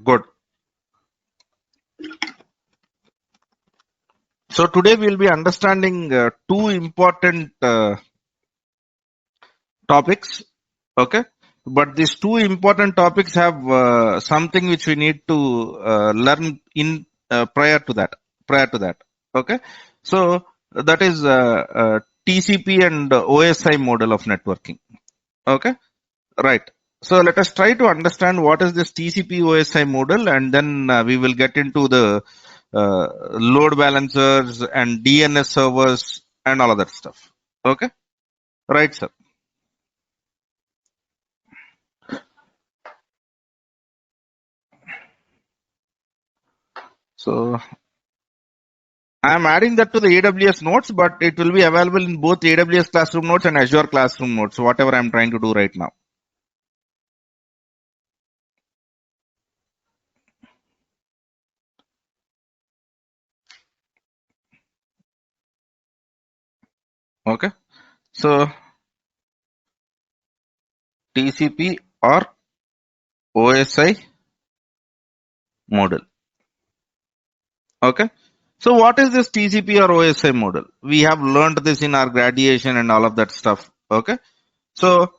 Good. So today we'll be understanding two important topics. Okay. But these two important topics have something which we need to learn in prior to that. Prior to that. Okay. So that is TCP and OSI model of networking. Okay. Right. So let us try to understand what is this TCP OSI model, and then we will get into the load balancers and DNS servers and all of that stuff. Okay. Right, sir. So I am adding that to the AWS notes, but it will be available in both AWS Classroom Notes and Azure Classroom Notes, whatever I am trying to do right now. Okay. So TCP or OSI model. Okay. So what is this TCP or OSI model? We have learned this in our graduation and all of that stuff. Okay. So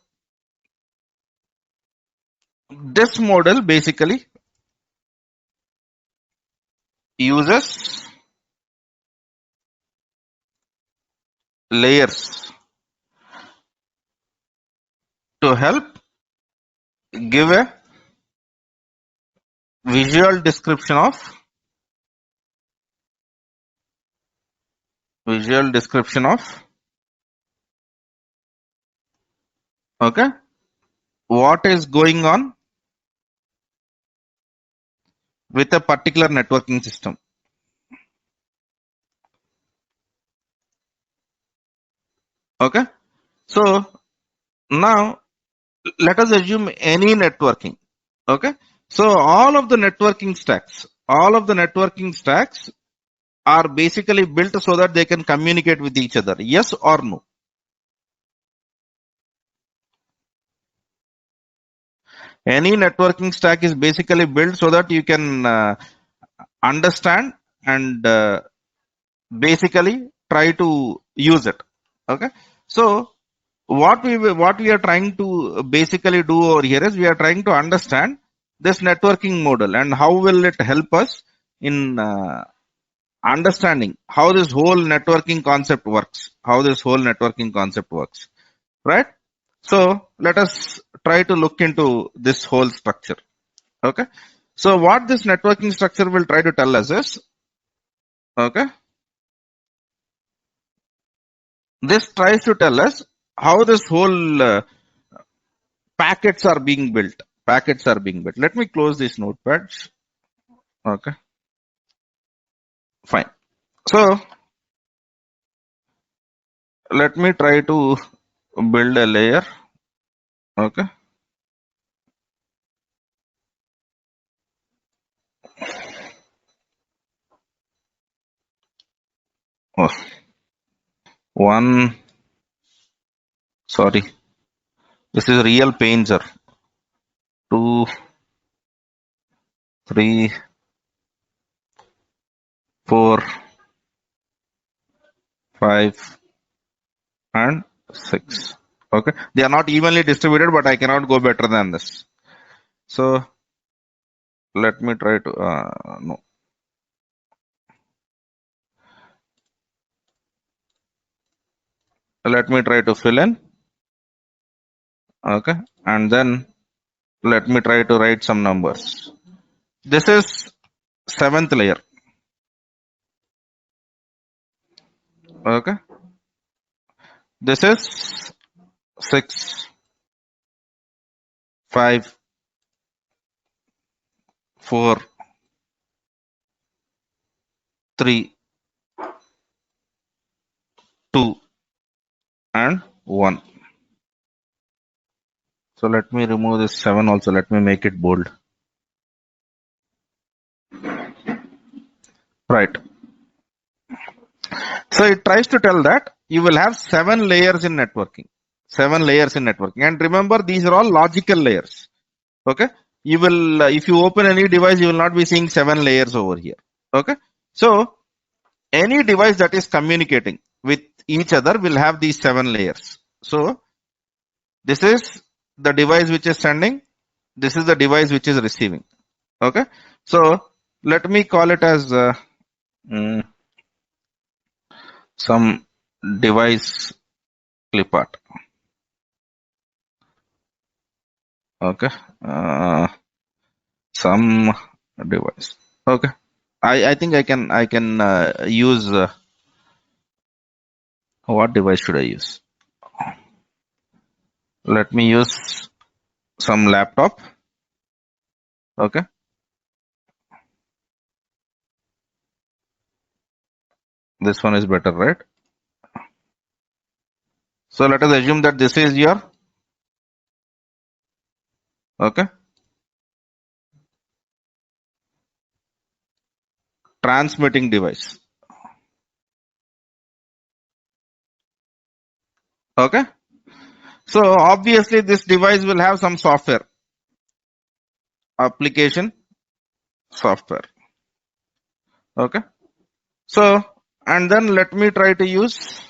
this model basically uses layers to help give a visual description of okay, what is going on with a particular networking system. Okay. So now let us assume any networking. Okay. So all of the networking stacks are basically built so that they can communicate with each other. Yes or no? Any networking stack is basically built so that you can understand and basically try to use it. Okay. So what we are trying to basically do over here is we are trying to understand this networking model and how will it help us in understanding how this whole networking concept works. Right. So let us try to look into this whole structure. Okay. So what this networking structure will try to tell us is, okay, this tries to tell us how this whole packets are being built. Let me close these notepads. Okay. Fine. So let me try to build a layer. Okay. Oh, one. Sorry. This is real pain, sir. 2, 3, 4, 5, and 6. Okay. They are not evenly distributed, but I cannot go better than this. So let me try to, no. Let me try to fill in. Okay. And then let me try to write some numbers. This is 7th layer. Okay. This is 6, 5, 4, 3, 2, and 1. So let me remove this 7 also. Let me make it bold. Right. So it tries to tell that you will have 7 layers in networking. And remember, these are all logical layers. Okay. you will, if you open any device, you will not be seeing 7 layers over here. Okay. So any device that is communicating with each other will have these 7 layers. So this is the device which is sending. This is the device which is receiving. Okay. So let me call it as mm, some device clip art. Okay. Some device. Okay. I think I can use what device should I use? Let me use some laptop. Okay. This one is better, right? So let us assume that this is your, okay, transmitting device. Okay. So obviously this device will have some software, application software. Okay. So, and then let me try to use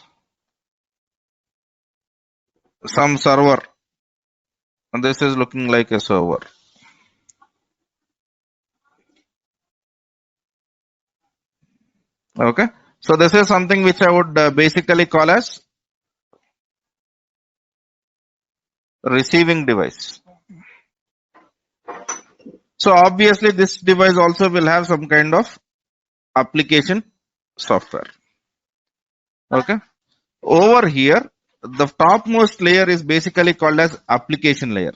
some server. And this is looking like a server. Okay. So this is something which I would basically call as receiving device. So obviously this device also will have some kind of application software. Okay. Over here, the topmost layer is basically called as application layer.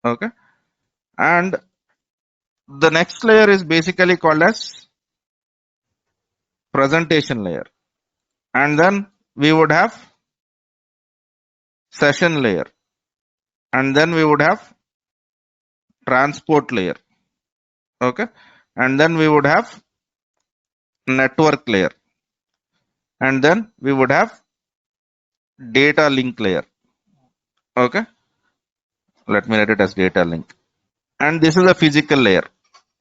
Okay. And the next layer is basically called as presentation layer. And then we would have session layer. And then we would have transport layer. Okay. And then we would have network layer. And then we would have data link layer. Okay. Let me write it as data link. And this is a physical layer.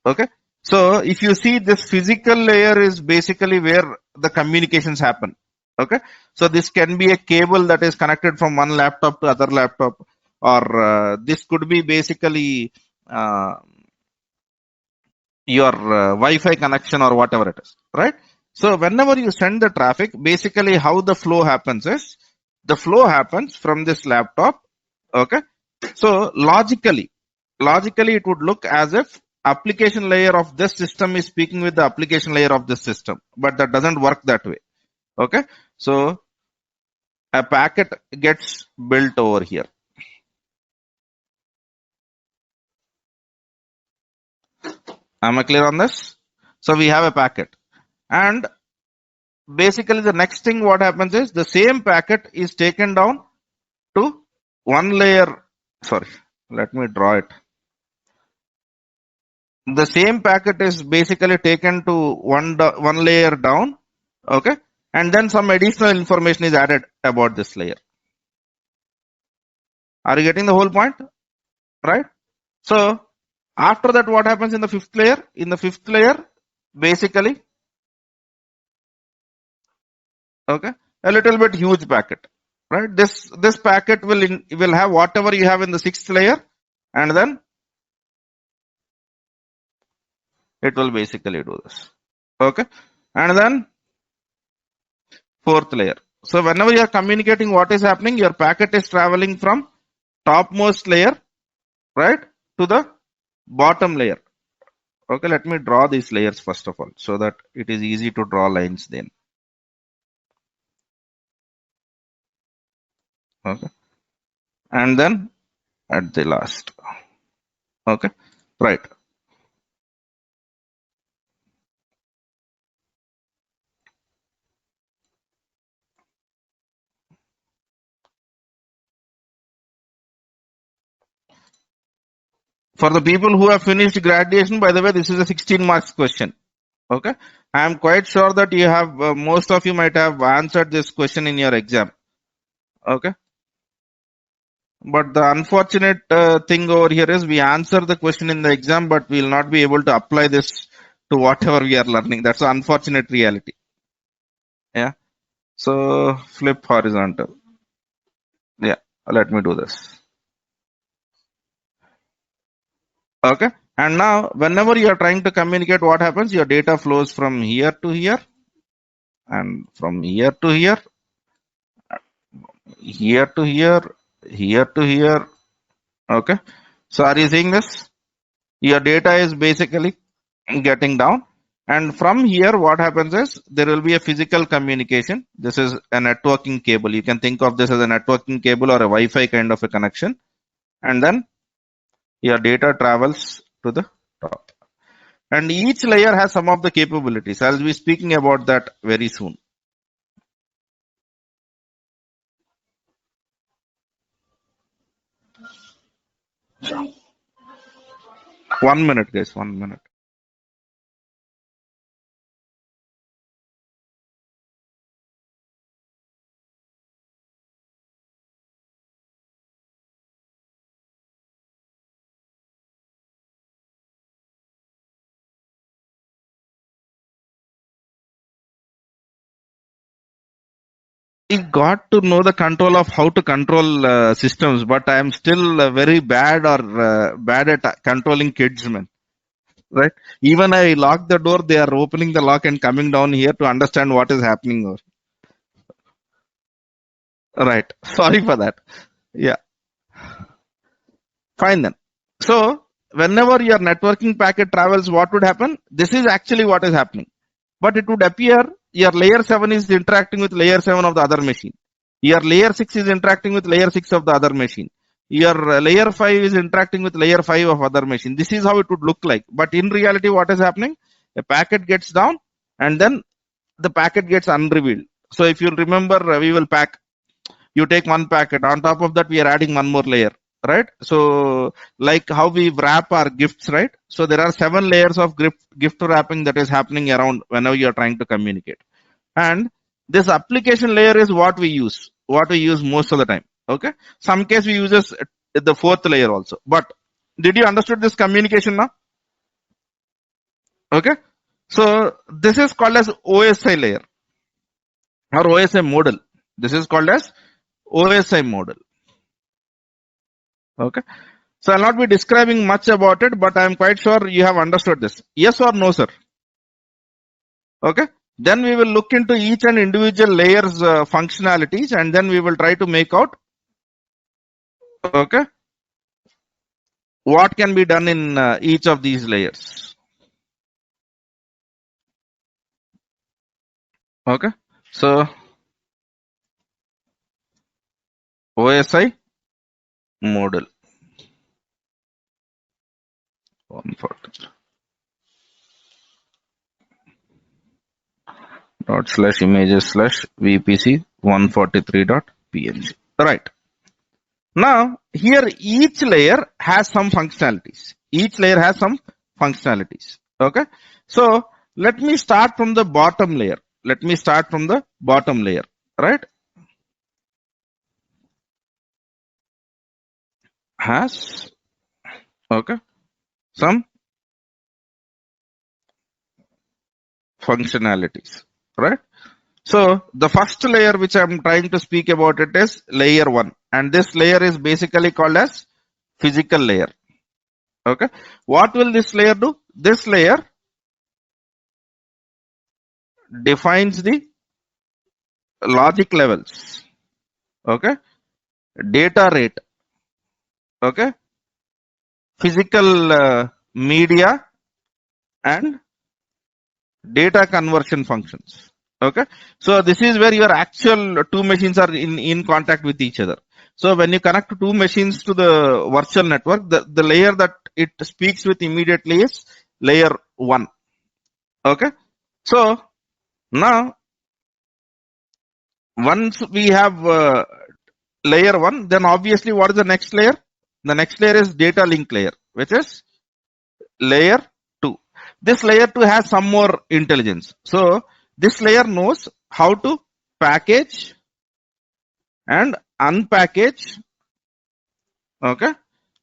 Okay. So if you see, this physical layer is basically where the communications happen. Okay. So this can be a cable that is connected from one laptop to other laptop, or this could be basically your Wi-Fi connection or whatever it is, right? So whenever you send the traffic, basically how the flow happens is, the flow happens from this laptop. Okay. So logically it would look as if application layer of this system is speaking with the application layer of this system, but that doesn't work that way. Okay. So a packet gets built over here. Am I clear on this? So we have a packet, and basically the next thing what happens is, the same packet is taken down to one layer. Sorry, let me draw it. The same packet is basically taken to one layer down. Okay. And then some additional information is added about this layer. Are you getting the whole point? Right? So after that, what happens in the fifth layer? In the fifth layer, basically, okay, a little bit huge packet, right? This packet will have whatever you have in the sixth layer, and then it will basically do this. Okay. And then fourth layer. So whenever you are communicating, what is happening? Your packet is traveling from topmost layer, right, to the bottom layer. Okay, let me draw these layers first of all, so that it is easy to draw lines then. Okay. And then at the last. Okay. Right. For the people who have finished graduation, by the way, this is a 16 marks question. Okay. I am quite sure that you have, most of you might have answered this question in your exam. Okay. But the unfortunate thing over here is we answer the question in the exam, but we will not be able to apply this to whatever we are learning. That's the unfortunate reality. Yeah. So flip horizontal. Yeah. Let me do this. Okay. And now whenever you are trying to communicate, what happens? Your data flows from here to here and from here to here, here to here, here to here. Okay. So are you seeing this? Your data is basically getting down. And from here, what happens is there will be a physical communication. This is a networking cable. You can think of this as a networking cable or a Wi-Fi kind of a connection. And then your data travels to the top. And each layer has some of the capabilities. I'll be speaking about that very soon. 1 minute, guys. 1 minute. I got to know the control of how to control systems, but I am still very bad or bad at controlling kids, man. Right? Even I lock the door, they are opening the lock and coming down here to understand what is happening. Right. Sorry for that. Yeah. Fine then. So whenever your networking packet travels, what would happen? This is actually what is happening. But it would appear your layer 7 is interacting with layer 7 of the other machine. Your layer 6 is interacting with layer 6 of the other machine. Your layer 5 is interacting with layer 5 of other machine. This is how it would look like. But in reality, what is happening? A packet gets down and then the packet gets unrevealed. So if you remember, we will pack. You take one packet. On top of that, we are adding one more layer, right? So like how we wrap our gifts, right? So there are 7 layers of gift wrapping that is happening around whenever you are trying to communicate. And this application layer is what we use most of the time. Okay. Some case we use the 4th layer also. But did you understood this communication now? Okay. So this is called as OSI layer or OSI model. This is called as OSI model. Okay. So I'll not be describing much about it, but I am quite sure you have understood this. Yes or no, sir? Okay. Then we will look into each and individual layers functionalities and then we will try to make out, okay, what can be done in each of these layers. Okay. So OSI model 140 dot slash images slash VPC 143 dot PNG. Right. Now here each layer has some functionalities. Okay. So let me start from the bottom layer. Right. Has, okay, some functionalities. Right. So the first layer which I'm trying to speak about it is layer 1. And this layer is basically called as physical layer. Okay. What will this layer do? This layer defines the logic levels. Okay. Data rate. Okay. Physical media and data conversion functions. Okay. So this is where your actual two machines are in contact with each other. So when you connect two machines to the virtual network, the layer that it speaks with immediately is layer 1. Okay. So now once we have layer 1, then obviously what is the next layer? The next layer is data link layer, which is layer 2. This layer 2 has some more intelligence. So this layer knows how to package and unpackage Okay,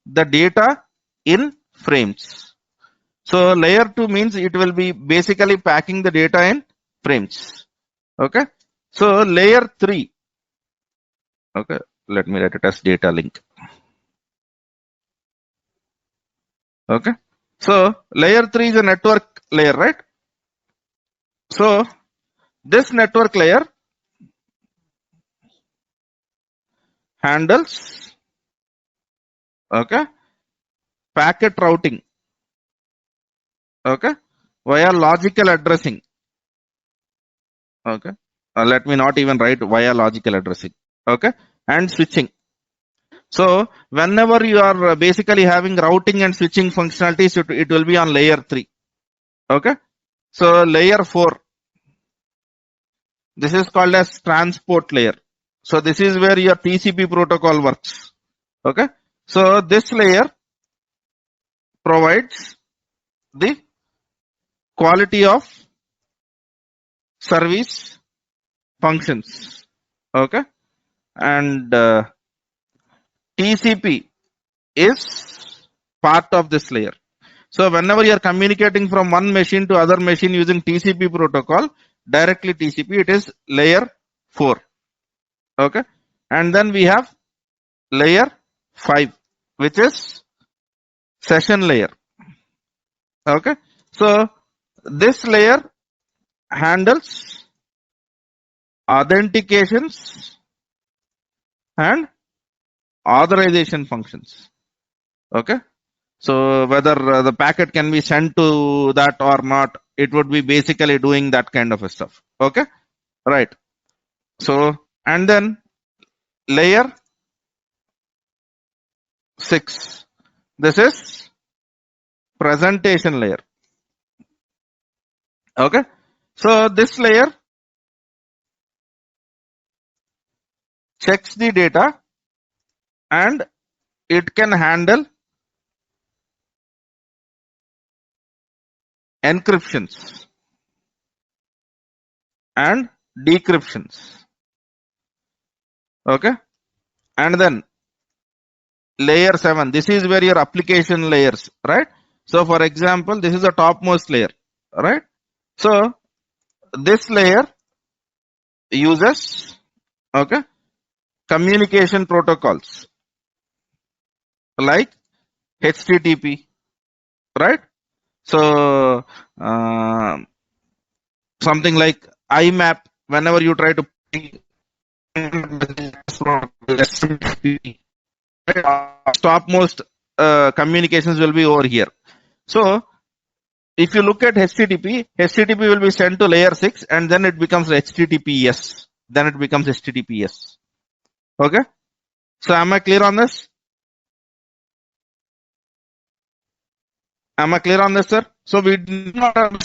the data in frames. So layer 2 means it will be basically packing the data in frames. Okay, so layer 3. Okay, let me write it as data link. Okay, so layer 3 is a network layer, right? So this network layer handles, okay, packet routing, okay, via logical addressing. Okay, let me not even write via logical addressing. Okay, and switching. So whenever you are basically having routing and switching functionalities, it will be on layer 3. Okay, so layer 4, this is called as transport layer. So this is where your TCP protocol works. Okay, so this layer provides the quality of service functions. Okay, and TCP is part of this layer. So whenever you are communicating from one machine to other machine using TCP protocol, directly TCP, it is layer 4. Okay, and then we have layer 5, which is session layer. Okay, so this layer handles authentications and authorization functions. Okay, so whether the packet can be sent to that or not, it would be basically doing that kind of a stuff. Okay, right. So and then layer 6, this is presentation layer. Okay, so this layer checks the data and it can handle encryptions and decryptions. Okay, and then layer 7, this is where your application layers, right? So for example, this is the topmost layer, right? So this layer uses, okay, communication protocols like HTTP, right? So something like IMAP, whenever you try to topmost communications will be over here. So if you look at HTTP will be sent to layer 6 and then it becomes HTTPS. Then it becomes HTTPS. Okay. So am I clear on this? Am I clear on this, sir? So we do not have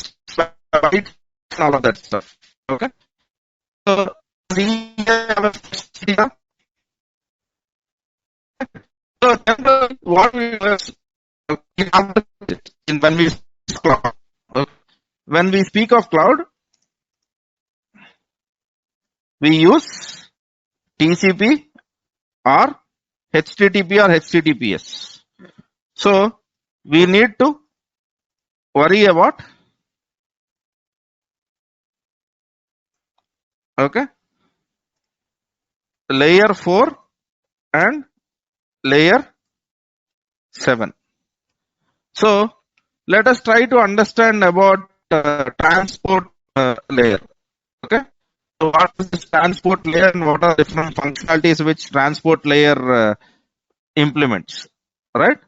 all of that stuff. Okay. So we have a so what we was in when we speak cloud. When we speak of cloud, we use TCP or HTTP or HTTPS. So we need to worry about, okay, layer 4 and layer 7. So let us try to understand about transport layer. Okay. So what is this transport layer and what are different functionalities which transport layer implements, right?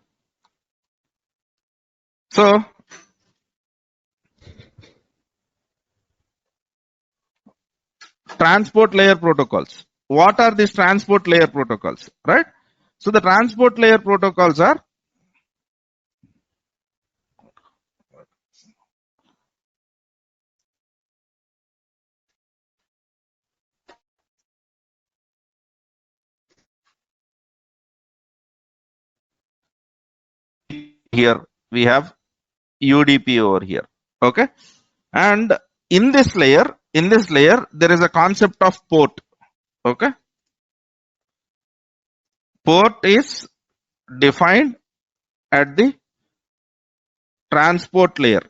So transport layer protocols. What are these transport layer protocols, right? So the transport layer protocols are, here we have UDP over here. Okay. And in this layer, there is a concept of port. Okay. Port is defined at the transport layer.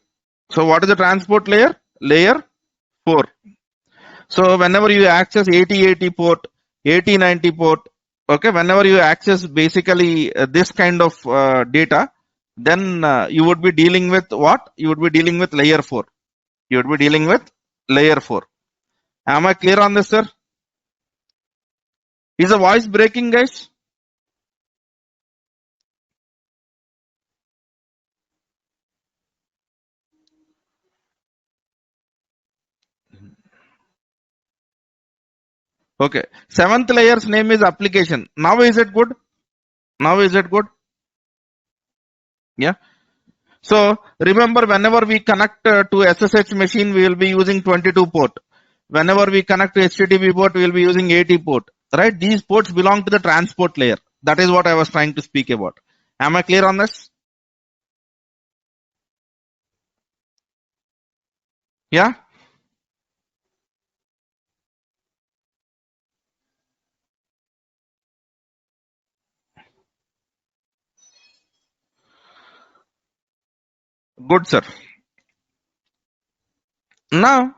So what is the transport layer? Layer 4. So whenever you access 8080 port, 8090 port, okay, whenever you access basically this kind of data, then you would be dealing with what? You would be dealing with layer 4. You would be dealing with layer 4. Am I clear on this, sir? Is the voice breaking, guys? Okay. Seventh layer's name is application. Now is it good? Now is it good? Yeah. So remember, whenever we connect to SSH machine, we will be using 22 port. Whenever we connect to HTTP port, we will be using 80 port. Right? These ports belong to the transport layer. That is what I was trying to speak about. Am I clear on this? Yeah. Good, sir. Now,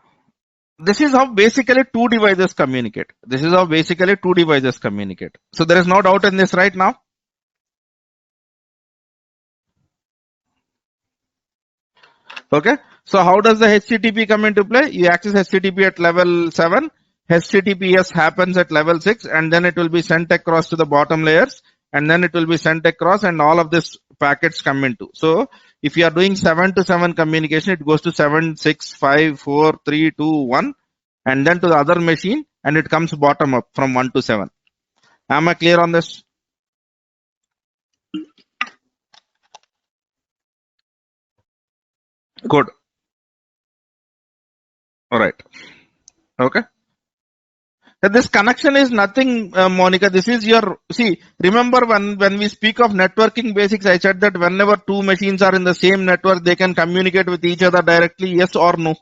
this is how basically two devices communicate. This is how basically two devices communicate. So there is no doubt in this right now. Okay. So how does the HTTP come into play? You access HTTP at level 7. HTTPS happens at level 6 and then it will be sent across to the bottom layers and then it will be sent across and all of this packets come into. So if you are doing 7 to 7 communication, it goes to 7, 6, 5, 4, 3, 2, 1 and then to the other machine and it comes bottom up from 1 to 7. Am I clear on this? Good. All right. Okay. This connection is nothing, Monica. This is your, see, remember when we speak of networking basics, I said that whenever two machines are in the same network, they can communicate with each other directly, yes or no.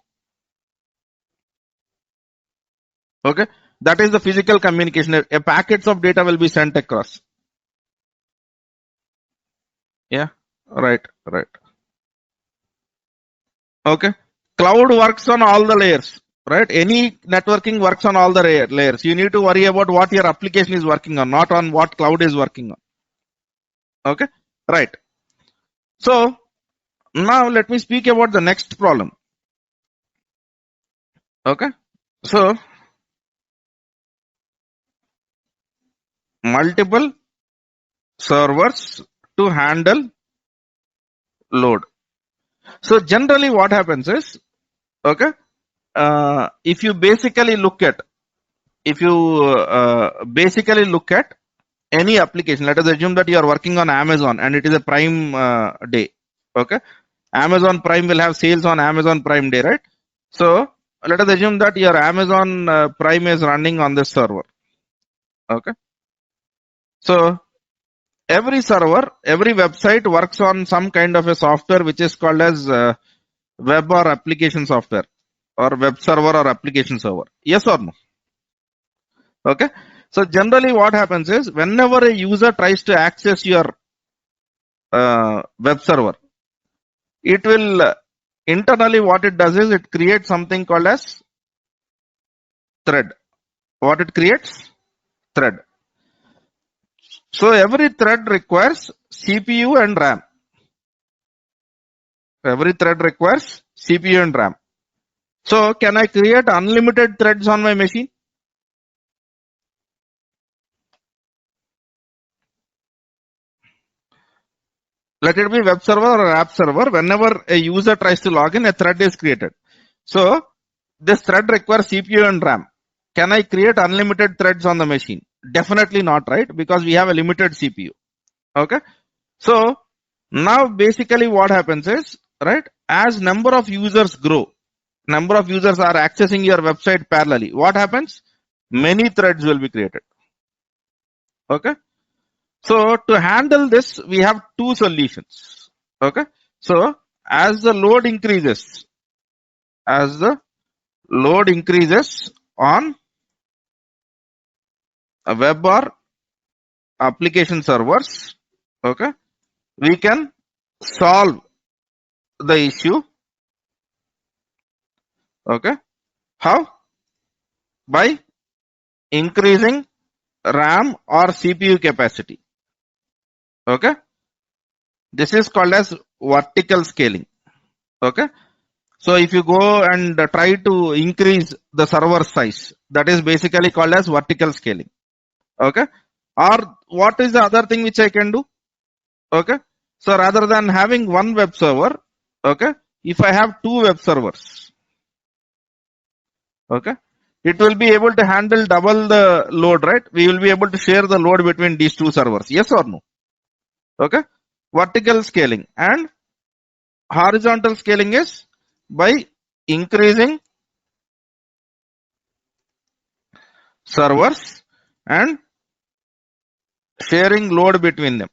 Okay. That is the physical communication. A packets of data will be sent across. Yeah. Right. Right. Okay. Cloud works on all the layers. Right? Any networking works on all the layers. You need to worry about what your application is working on, not on what cloud is working on. Okay? Right. So, now let me speak about the next problem. Okay. So, multiple servers to handle load. So, generally what happens is, okay, if you basically look at, any application, let us assume that you are working on Amazon and it is a Prime day. Okay. Amazon Prime will have sales on Amazon Prime day, right? So, let us assume that your Amazon Prime is running on this server. Okay. So, every server, every website works on some kind of a software which is called as web or application software or web server or application server. Yes or no? Okay. So generally what happens is whenever a user tries to access your web server, it will internally what it does is it creates something called as thread. What it creates? Thread. So every thread requires CPU and RAM. Every thread requires CPU and RAM. So can I create unlimited threads on my machine? Let it be web server or app server. Whenever a user tries to log in, a thread is created. So this thread requires CPU and RAM. Can I create unlimited threads on the machine? Definitely not, right? Because we have a limited CPU. Okay. So now basically what happens is, right, as number of users grow, number of users are accessing your website parallelly. What happens? Many threads will be created. Okay. So to handle this, we have two solutions. Okay. So as the load increases, on a web or application servers, Okay. We can solve the issue. Okay. How? By increasing RAM or CPU capacity. Okay. This is called as vertical scaling. Okay. So if you go and try to increase the server size, that is basically called as vertical scaling. Okay. Or what is the other thing which I can do? Okay. So rather than having one web server, okay, if I have two web servers, okay, it will be able to handle double the load, right? We will be able to share the load between these two servers. Yes or no? Okay. Vertical scaling and horizontal scaling is by increasing servers and sharing load between them.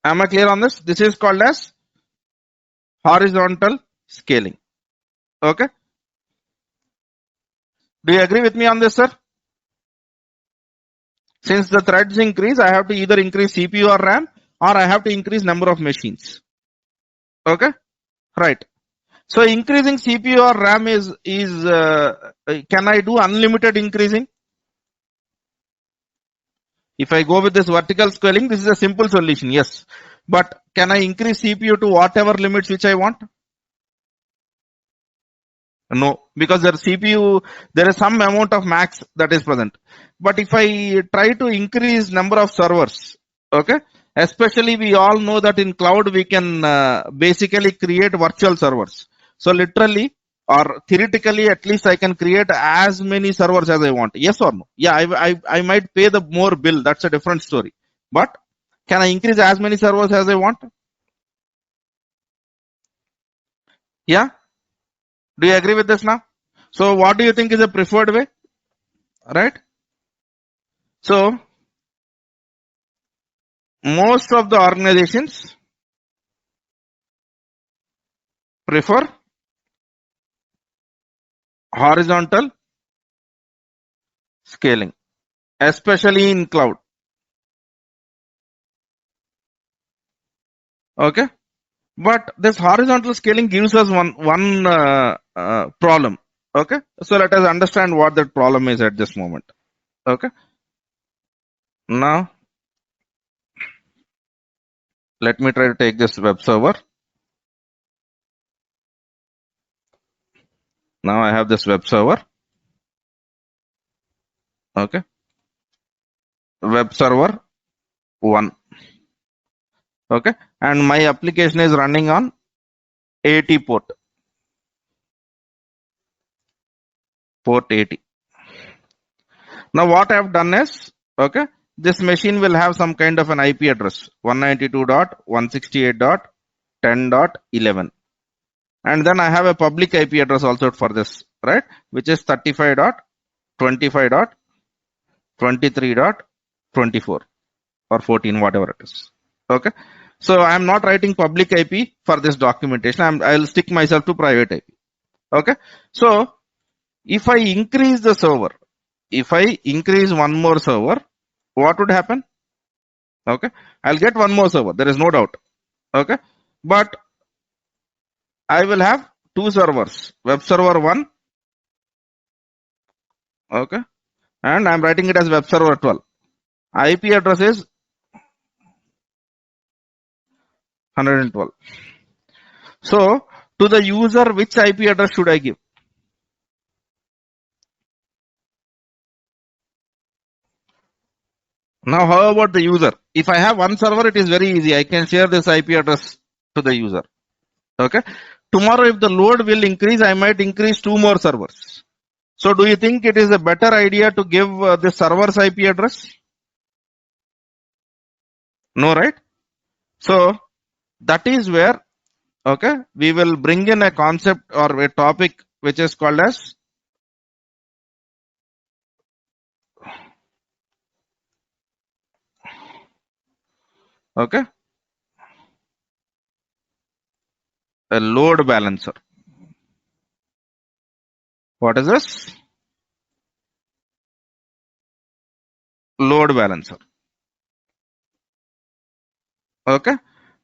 Am I clear on this? This is called as horizontal scaling. Okay. Do you agree with me on this, sir? Since the threads increase, I have to either increase CPU or RAM or I have to increase number of machines. Okay. Right. So increasing CPU or RAM is can I do unlimited increasing? If I go with this vertical scaling, this is a simple solution. Yes. But can I increase CPU to whatever limits which I want? No, because there CPU, there is some amount of max that is present. But if I try to increase number of servers, okay, especially we all know that in cloud we can basically create virtual servers. So literally or theoretically, at least I can create as many servers as I want. Yes or no? Yeah, I might pay the more bill. That's a different story. But can I increase as many servers as I want? Yeah. Do you agree with this now? So what do you think is the preferred way? Right? So most of the organizations prefer horizontal scaling, especially in cloud. Okay. But this horizontal scaling gives us one problem. Okay. So let us understand what that problem is at this moment. Okay. Now let me try to take this web server. Now I have this web server. Okay. Web server 1. Okay. And my application is running on 80 port 80. Now what I have done is, okay, this machine will have some kind of an IP address 192.168.10.11. And then I have a public IP address also for this, right? Which is 35.25.23.24 or 14, whatever it is. Okay. So I'm not writing public IP for this documentation. I'll stick myself to private IP. Okay. So if I increase the server, if I increase one more server, what would happen? Okay. I'll get one more server. There is no doubt. Okay. But I will have two servers, web server 1. Okay. And I'm writing it as web server 12. IP address is 112. So to the user, which IP address should I give? Now, how about the user? If I have one server, it is very easy. I can share this IP address to the user. Okay. Tomorrow, if the load will increase, I might increase two more servers. So do you think it is a better idea to give the server's IP address? No, right? So that is where, okay, we will bring in a concept or a topic which is called as, okay, a load balancer. What is this? load balancer. Okay.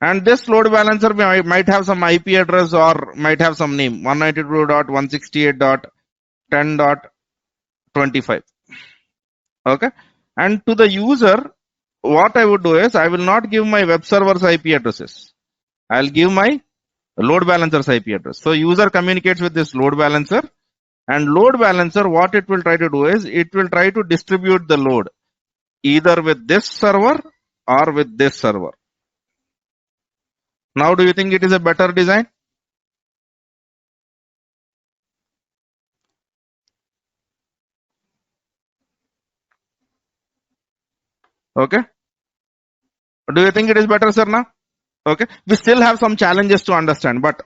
And this load balancer might have some IP address or might have some name 192.168.10.25. Okay. And to the user, what I would do is I will not give my web server's IP addresses. I'll give my load balancer's IP address. So user communicates with this load balancer, and load balancer, what it will try to do is it will try to distribute the load either with this server or with this server. Now, do you think it is a better design? Okay. Do you think it is better, sir? Now, okay. We still have some challenges to understand, but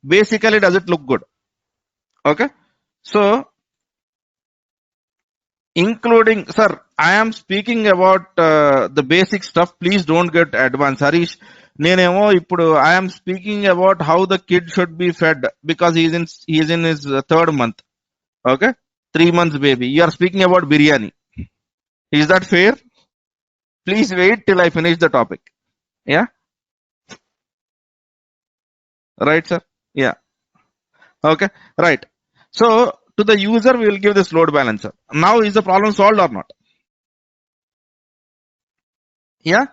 basically, does it look good? Okay. So, including, sir, I am speaking about the basic stuff. Please don't get advanced. Harish, నేనేమో ఇప్పుడు I am speaking about how the kid should be fed because he is in his third month. Okay. 3 months baby. You are speaking about biryani. Is that fair? Please wait till I finish the topic. Yeah. Right, sir? Yeah. Okay. Right. So to the user, we will give this load balancer. Now, is the problem solved or not? Yeah.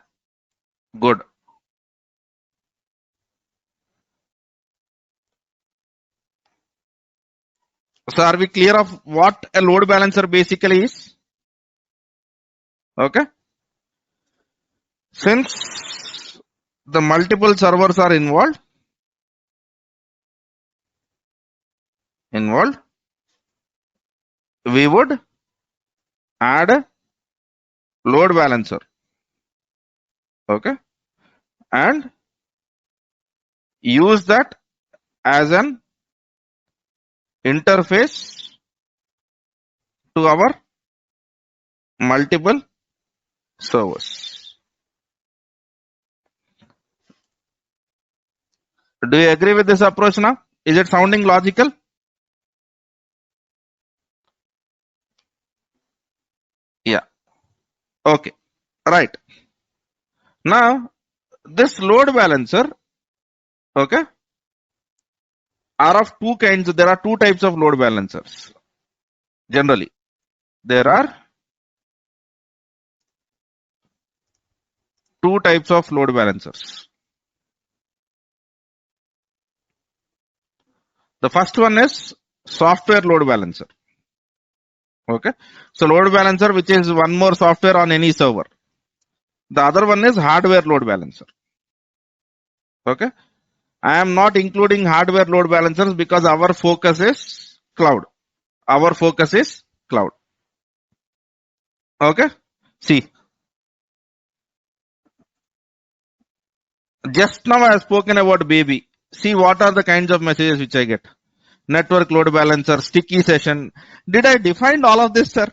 Good. So are we clear of what a load balancer basically is? Okay. Since the multiple servers are involved, we would add a load balancer. Okay. And use that as an interface to our multiple servers. Do you agree with this approach now? Is it sounding logical? Yeah. Okay. Right. Now, this load balancer, okay, are of two kinds. There are two types of load balancers. Generally, there are two types of load balancers. The first one is software load balancer. Okay. So load balancer, which is one more software on any server. The other one is hardware load balancer. Okay. I am not including hardware load balancers because our focus is cloud. Our focus is cloud. Okay. See, just now I have spoken about baby. See what are the kinds of messages which I get. Network load balancer, sticky session. Did I define all of this, sir?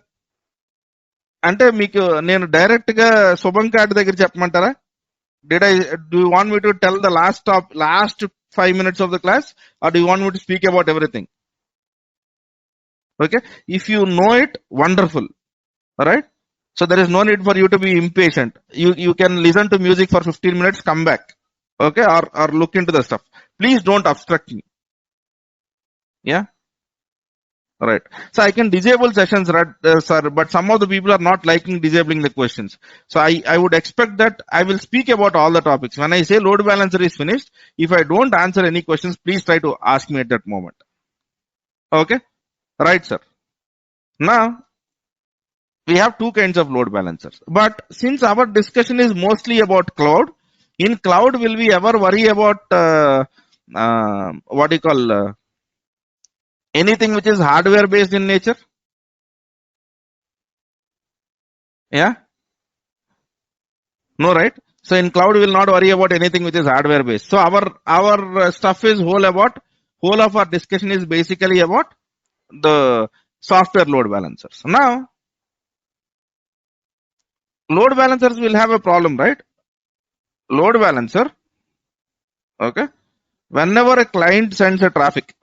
అంటే మీకు నేను direct గా శుభం card దగ్గర చెప్పమంటారా? Do you want me to tell the last 5 minutes of the class, or do you want me to speak about everything? Okay, if you know it, wonderful. All right. So there is no need for you to be impatient. You can listen to music for 15 minutes, come back. Okay, or look into the stuff. Please don't obstruct me. Yeah. Right. So I can disable sessions, right, sir, but some of the people are not liking disabling the questions. So I would expect that I will speak about all the topics. When I say load balancer is finished, if I don't answer any questions, please try to ask me at that moment. Okay. Right, sir. Now, we have two kinds of load balancers. But since our discussion is mostly about cloud, in cloud, will we ever worry about what do you call anything which is hardware based in nature? Yeah. No, right? So in cloud, we will not worry about anything which is hardware based. So our stuff is whole of our discussion is basically about the software load balancers. Now, load balancers will have a problem, right? Load balancer, okay, whenever a client sends a traffic,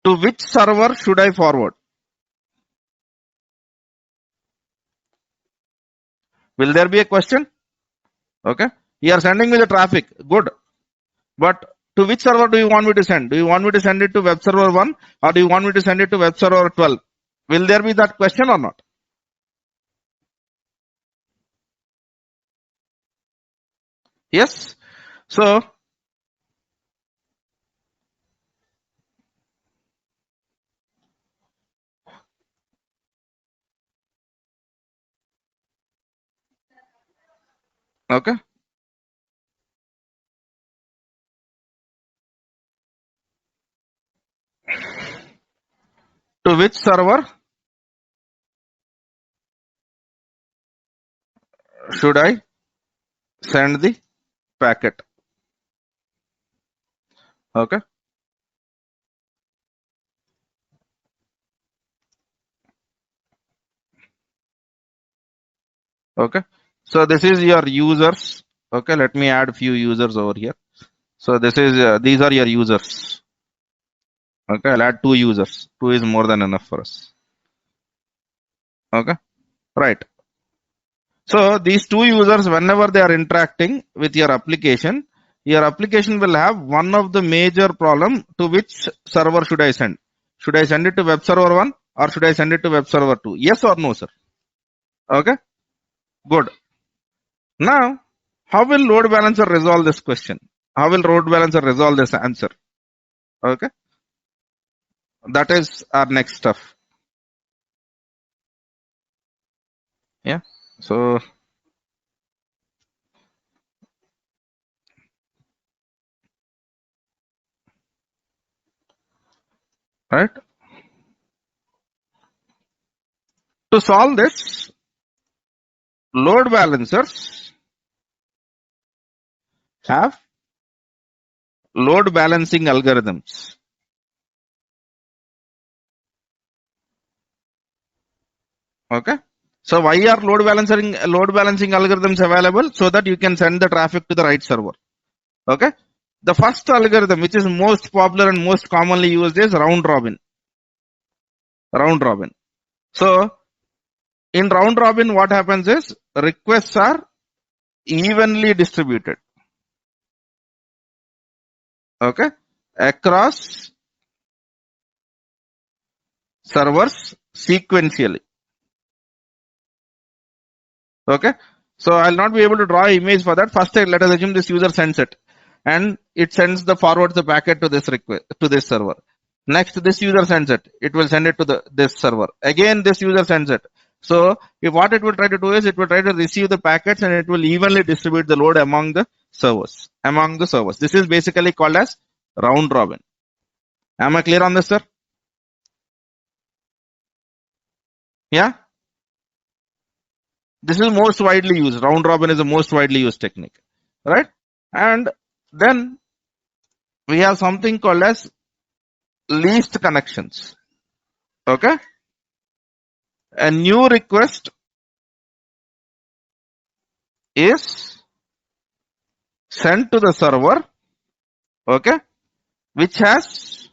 To which server should I forward? Will there be a question? Okay. You are sending me the traffic. Good. But to which server do you want me to send? Do you want me to send it to web server 1 or do you want me to send it to web server 12? Will there be that question or not? Yes. So, okay. To which server should I send the packet? Okay. Okay. So this is your users. Okay. Let me add few users over here. So this is, these are your users. Okay. I'll add two users. Two is more than enough for us. Okay. Right. So these two users, whenever they are interacting with your application will have one of the major problem to which server should I send? Should I send it to web server 1 or should I send it to web server 2? Yes or no, sir? Okay. Good. Now, how will load balancer resolve this question? How will load balancer resolve this answer? Okay. That is our next stuff. Yeah. So, right. To solve this, load balancers have load balancing algorithms. Okay. So why are load balancing algorithms available? So that you can send the traffic to the right server. Okay. The first algorithm, which is most popular and most commonly used, is round robin. Round robin. So in round robin, what happens is requests are evenly distributed. Okay. Across servers sequentially. Okay. So I'll not be able to draw an image for that. First, let us assume this user sends it, and it sends the forward the packet to this request to this server. Next, this user sends it. It will send it to this server. Again, this user sends it. So, if what it will try to do is it will try to receive the packets and it will evenly distribute the load among the servers. This is basically called as round robin. Am I clear on this, sir? Yeah. This is most widely used. Round robin is the most widely used technique, right? And then we have something called as least connections. Okay. A new request is sent to the server, okay, which has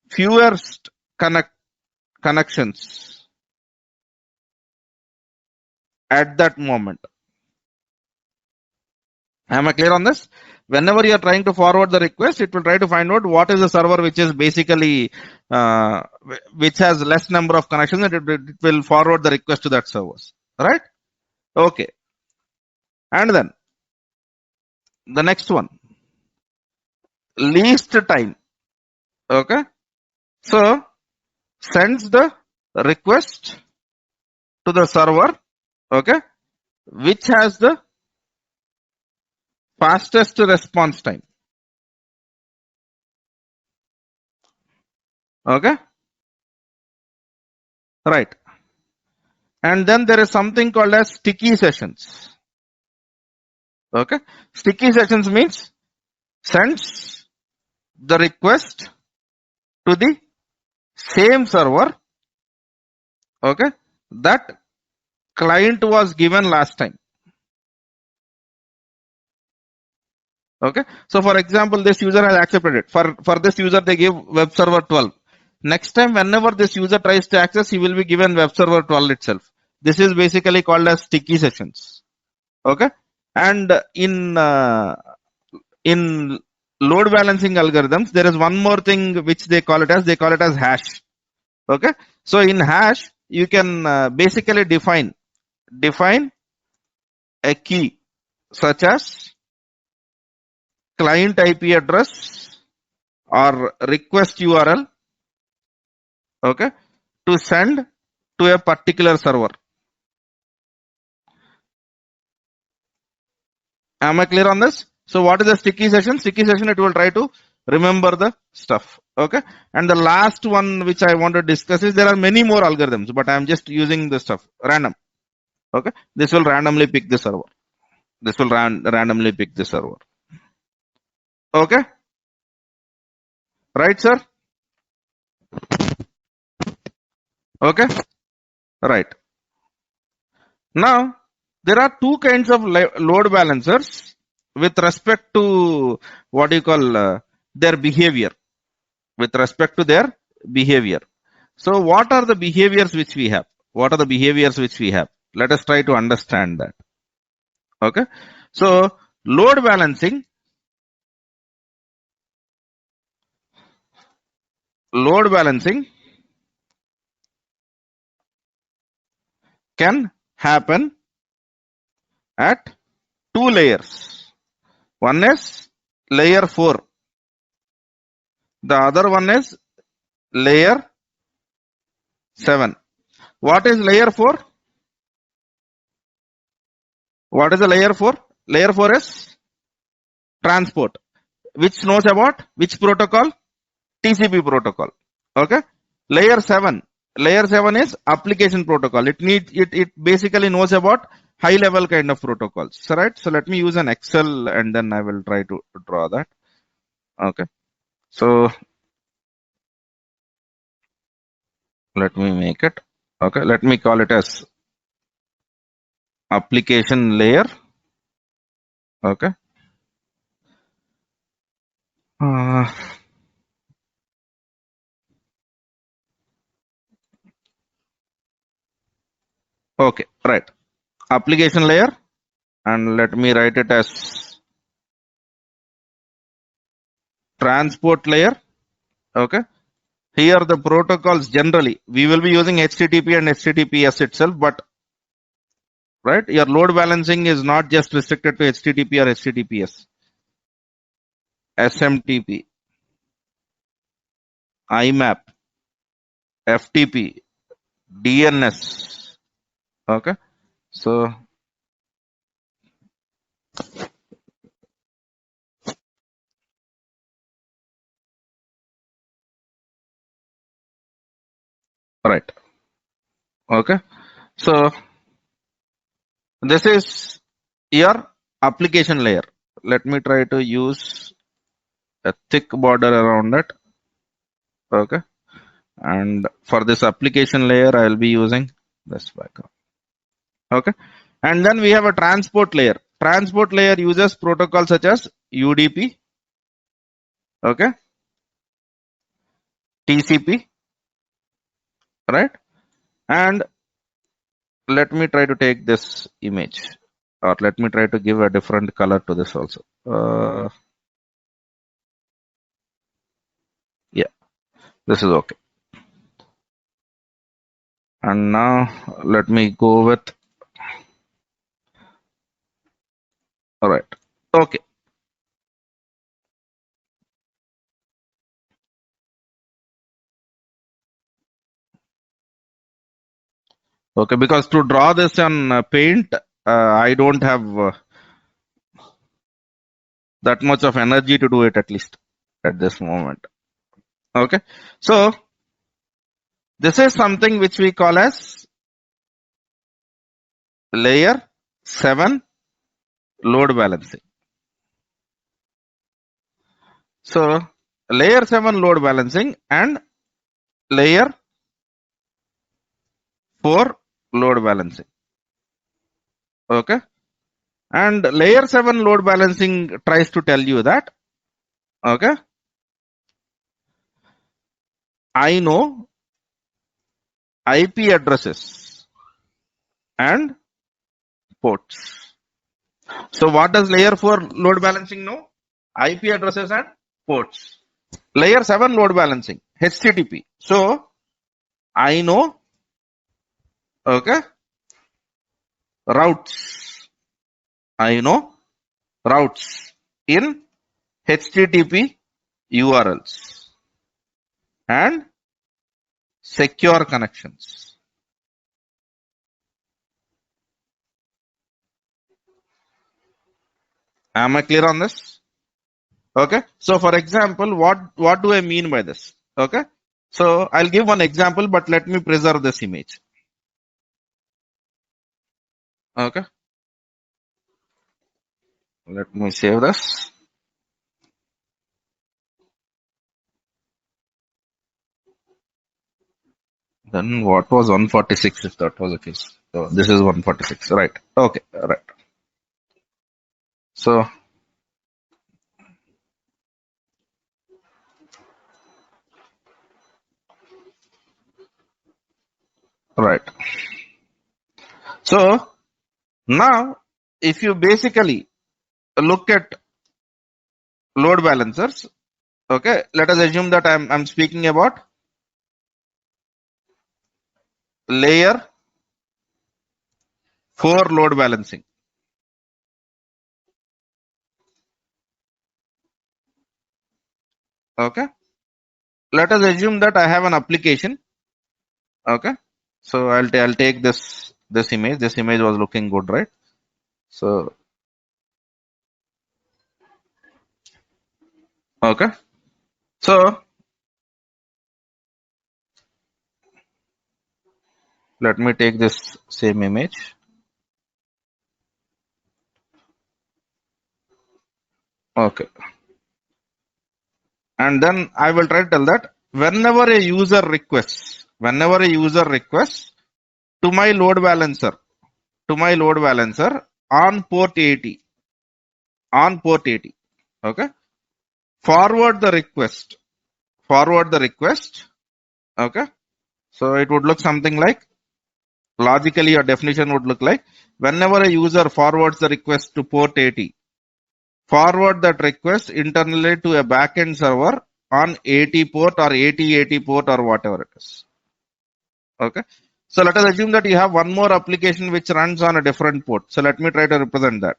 fewest connections at that moment. Am I clear on this? Whenever you are trying to forward the request, it will try to find out what is the server which is basically which has less number of connections, and it will forward the request to that servers. Right? Okay. And then the next one, least time. Okay. So sends the request to the server, okay, which has the fastest response time. Okay. Right. And then there is something called as sticky sessions. Okay. Sticky sessions means sends the request to the same server, okay, that client was given last time. Okay. So for example, this user has accepted it. For this user, they give web server 12. Next time, whenever this user tries to access, he will be given web server 12 itself. This is basically called as sticky sessions. Okay. And in load balancing algorithms, there is one more thing which they call it as hash. Okay. So in hash, you can basically define a key such as client IP address or request URL, okay, to send to a particular server. Am I clear on this? So what is a sticky session? Sticky session, it will try to remember the stuff. Okay. And the last one which I want to discuss is there are many more algorithms, but I am just using the stuff random. Okay. This will randomly pick the server. This will randomly pick the server. Okay. Right, sir? Okay. Right. Now, there are two kinds of load balancers with respect to what you call their behavior. With respect to their behavior. So, what are the behaviors which we have? What are the behaviors which we have? Let us try to understand that. Okay. So, load balancing can happen at two layers. One is layer 4. The other one is layer 7. What is layer 4? What is the layer 4? Layer 4 is transport. Which knows about which protocol? TCP protocol. Okay. Layer 7. Layer 7 is application protocol. It basically knows about high level kind of protocols. So, right. So let me use an Excel and then I will try to draw that. Okay. So let me make it. Okay. Let me call it as application layer. Okay. Okay. Right. Application layer. And let me write it as transport layer. Okay. Here the protocols generally, we will be using HTTP and HTTPS itself, but right, your load balancing is not just restricted to HTTP or HTTPS. SMTP, IMAP, FTP, DNS. Okay. So, right. Okay. So, this is your application layer. Let me try to use a thick border around it. Okay. And for this application layer, I will be using this background. Okay. And then we have a transport layer. Transport layer uses protocols such as UDP. Okay. TCP. Right. And let me try to take this image, or let me try to give a different color to this also. Yeah, this is okay. And now let me go with, all right. Okay. Okay, because to draw this on paint, I don't have that much of energy to do it, at least at this moment. Okay. So this is something which we call as layer 7 load balancing. So layer 7 load balancing and layer 4 load balancing. Okay. And layer 7 load balancing tries to tell you that, okay, I know IP addresses and ports. So what does layer 4 load balancing know? IP addresses and ports. Layer 7 load balancing, HTTP. So I know, okay, routes. I know routes in HTTP URLs and secure connections. Am I clear on this? Okay. So for example, what do I mean by this? Okay. So I'll give one example, but let me preserve this image. Okay. Let me save this. Then what was 146 if that was the case? So this is 146, right? Okay, right. So, right. So now, if you basically look at load balancers, okay, let us assume that I'm speaking about layer 4 load balancing. Okay. Let us assume that I have an application. Okay. So I'll take this image. This image was looking good, right? So okay. So let me take this same image. Okay. And then I will try to tell that whenever a user requests to my load balancer, on port 80, okay, forward the request, okay. So it would look something like, logically your definition would look like, whenever a user forwards the request to port 80, forward that request internally to a backend server on 80 port or 8080 port or whatever it is. Okay. So let us assume that you have one more application which runs on a different port. So let me try to represent that.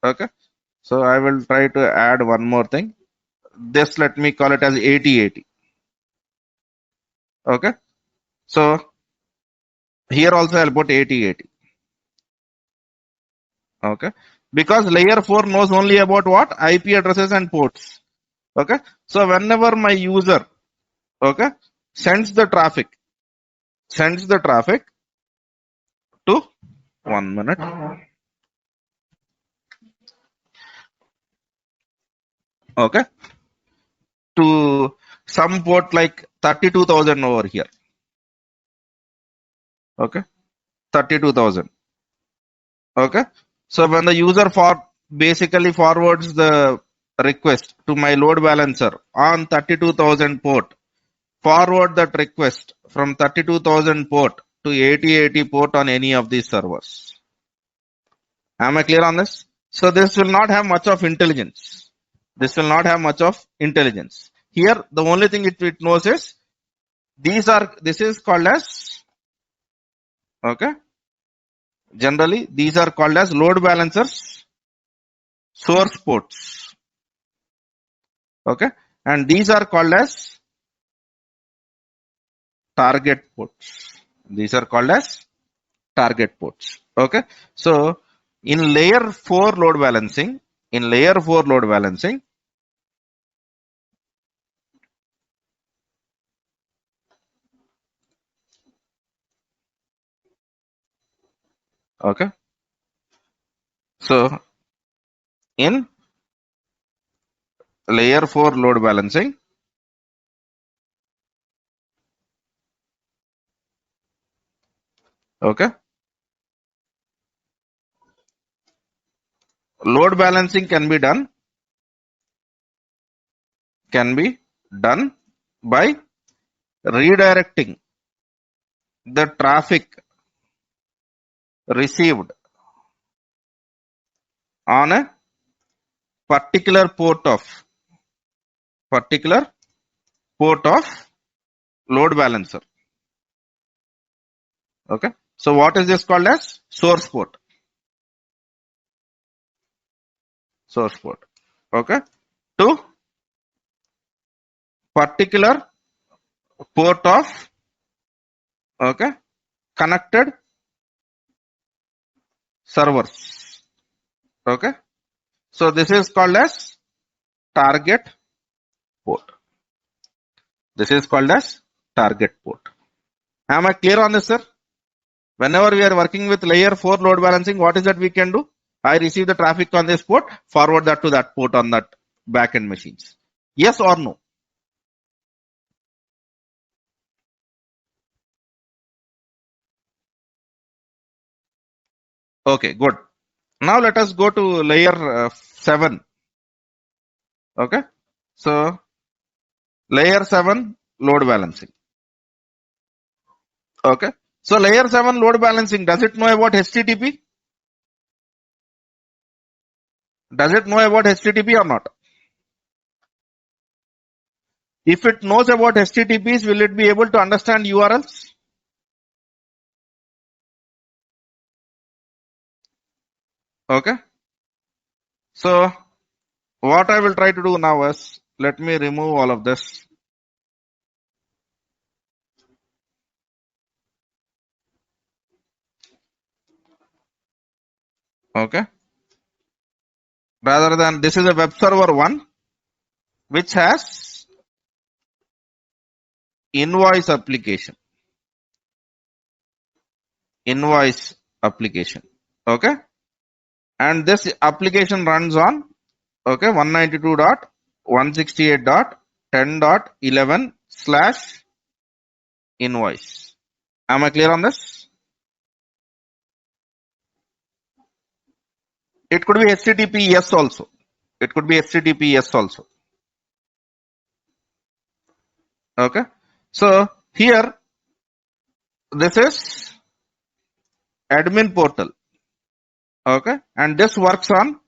Okay. So I will try to add one more thing. This, let me call it as 8080. Okay. So here also I'll put 8080. Okay. Because layer 4 knows only about what? IP addresses and ports. Okay. So whenever my user, okay, sends the traffic to, 1 minute. Okay. To some port like 32,000 over here. Okay. 32,000. Okay. So when the user basically forwards the request to my load balancer on 32,000 port, forward that request from 32,000 port to 8080 port on any of these servers. Am I clear on this? So this will not have much of intelligence. This Here, the only thing it knows is this is called as, okay, generally these are called as load balancers source ports. Okay. And these are called as target ports. Okay. So in layer 4 load balancing, okay. So in layer 4 load balancing, okay, load balancing can be done by redirecting the traffic received on a particular port of load balancer. Okay. So what is this called as? Source port. Okay. To particular port of connected servers. Okay. So this is called as target port. Am I clear on this, sir? Whenever we are working with layer 4 load balancing, what is that we can do? I receive the traffic on this port, forward that to that port on that backend machines. Yes or no? Okay, good. Now let us go to layer 7. Okay. So layer 7 load balancing. Okay. So layer 7 load balancing, does it know about HTTP? Does it know about HTTP or not? If it knows about HTTPs, will it be able to understand URLs? Okay. So what I will try to do now is, let me remove all of this. Okay. Rather than, this is a web server 1, which has invoice application. Okay. And this application runs on 192.168.10.11/invoice. Am I clear on this? It could be HTTPS also. Okay. So here, this is admin portal. Okay. And this works on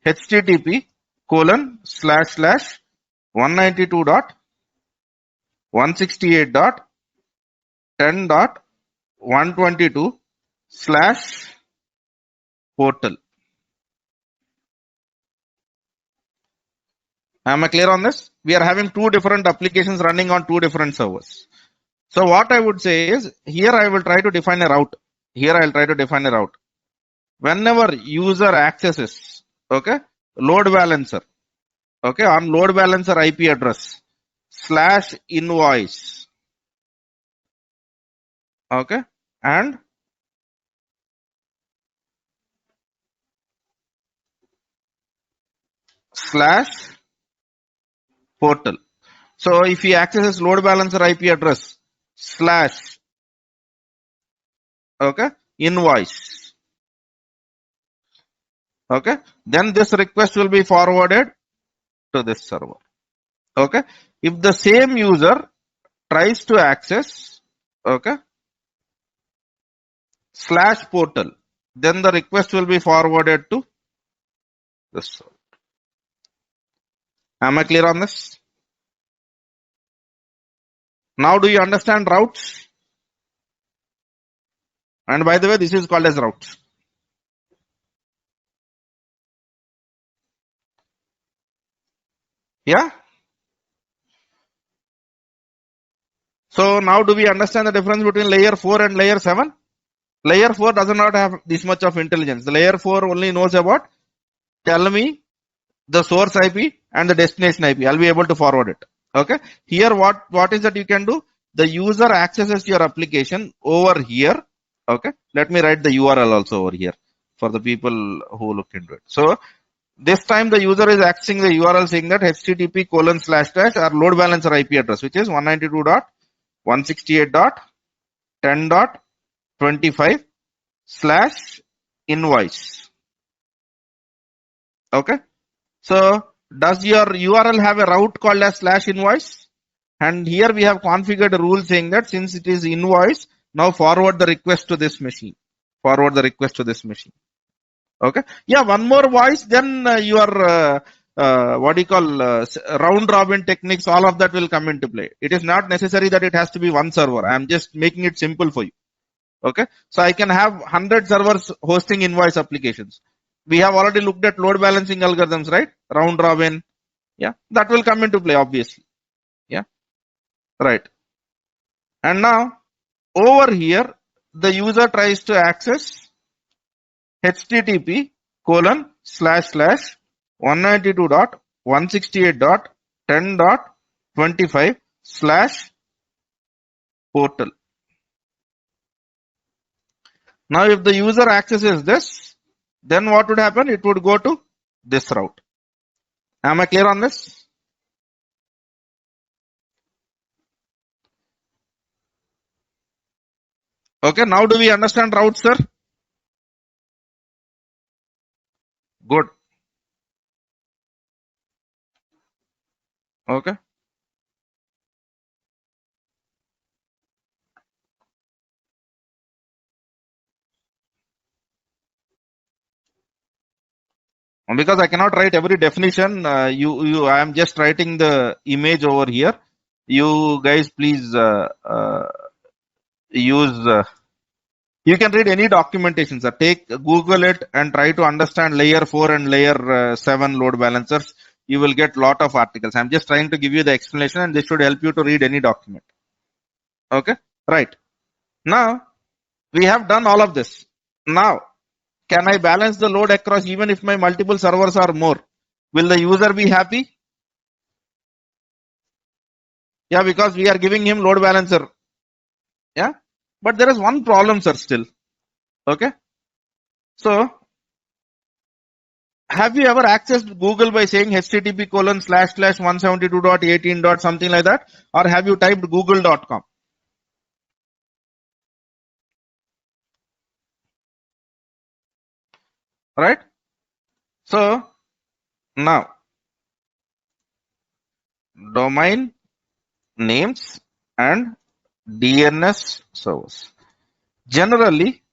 http://192.168.10.122/portal. Am I clear on this? We are having two different applications running on two different servers. So what I would say is, here I will try to define a route. Whenever user accesses, load balancer, on load balancer IP address /invoice, and /portal. So if he accesses load balancer IP address /invoice, then this request will be forwarded to this server. Okay. If the same user tries to access /portal, then the request will be forwarded to this server. Am I clear on this? Now do you understand routes? And by the way, this is called as routes. Yeah. So now do we understand the difference between layer 4 and layer 7? Layer 4 does not have this much of intelligence. The layer 4 only knows about, tell me the source IP and the destination IP. I'll be able to forward it. Okay. Here what is that you can do? The user accesses your application over here. Okay. Let me write the URL also over here for the people who look into it. So this time the user is accessing the URL saying that http:// or load balancer IP address, which is 192.168.10.25/invoice. Okay. So does your URL have a route called as /invoice? And here we have configured a rule saying that since it is invoice, now forward the request to this machine. Forward the request to this machine. Okay. Yeah, one more voice, then your what do you call round robin techniques, all of that will come into play. It is not necessary that it has to be one server. I am just making it simple for you. Okay. So I can have 100 servers hosting invoice applications. We have already looked at load balancing algorithms, right? Round robin. Yeah. That will come into play, obviously. Yeah. Right. And now over here, the user tries to access http://192.168.10.25/portal. Now, if the user accesses this, then what would happen? It would go to this route. Am I clear on this? Okay, now do we understand routes, sir? Good. Okay. Because I cannot write every definition, I am just writing the image over here. You guys please use, you can read any documentation, sir. Google it and try to understand layer 4 and layer 7 load balancers. You will get lot of articles. I'm just trying to give you the explanation and this should help you to read any document. Okay. Right. Now, we have done all of this. Now, can I balance the load across even if my multiple servers are more? Will the user be happy? Yeah, because we are giving him load balancer. Yeah. But there is one problem, sir, still. Okay. So, have you ever accessed Google by saying http://172.18. something like that? Or have you typed google.com? Right? So, now, domain names and DNS servers. Generally,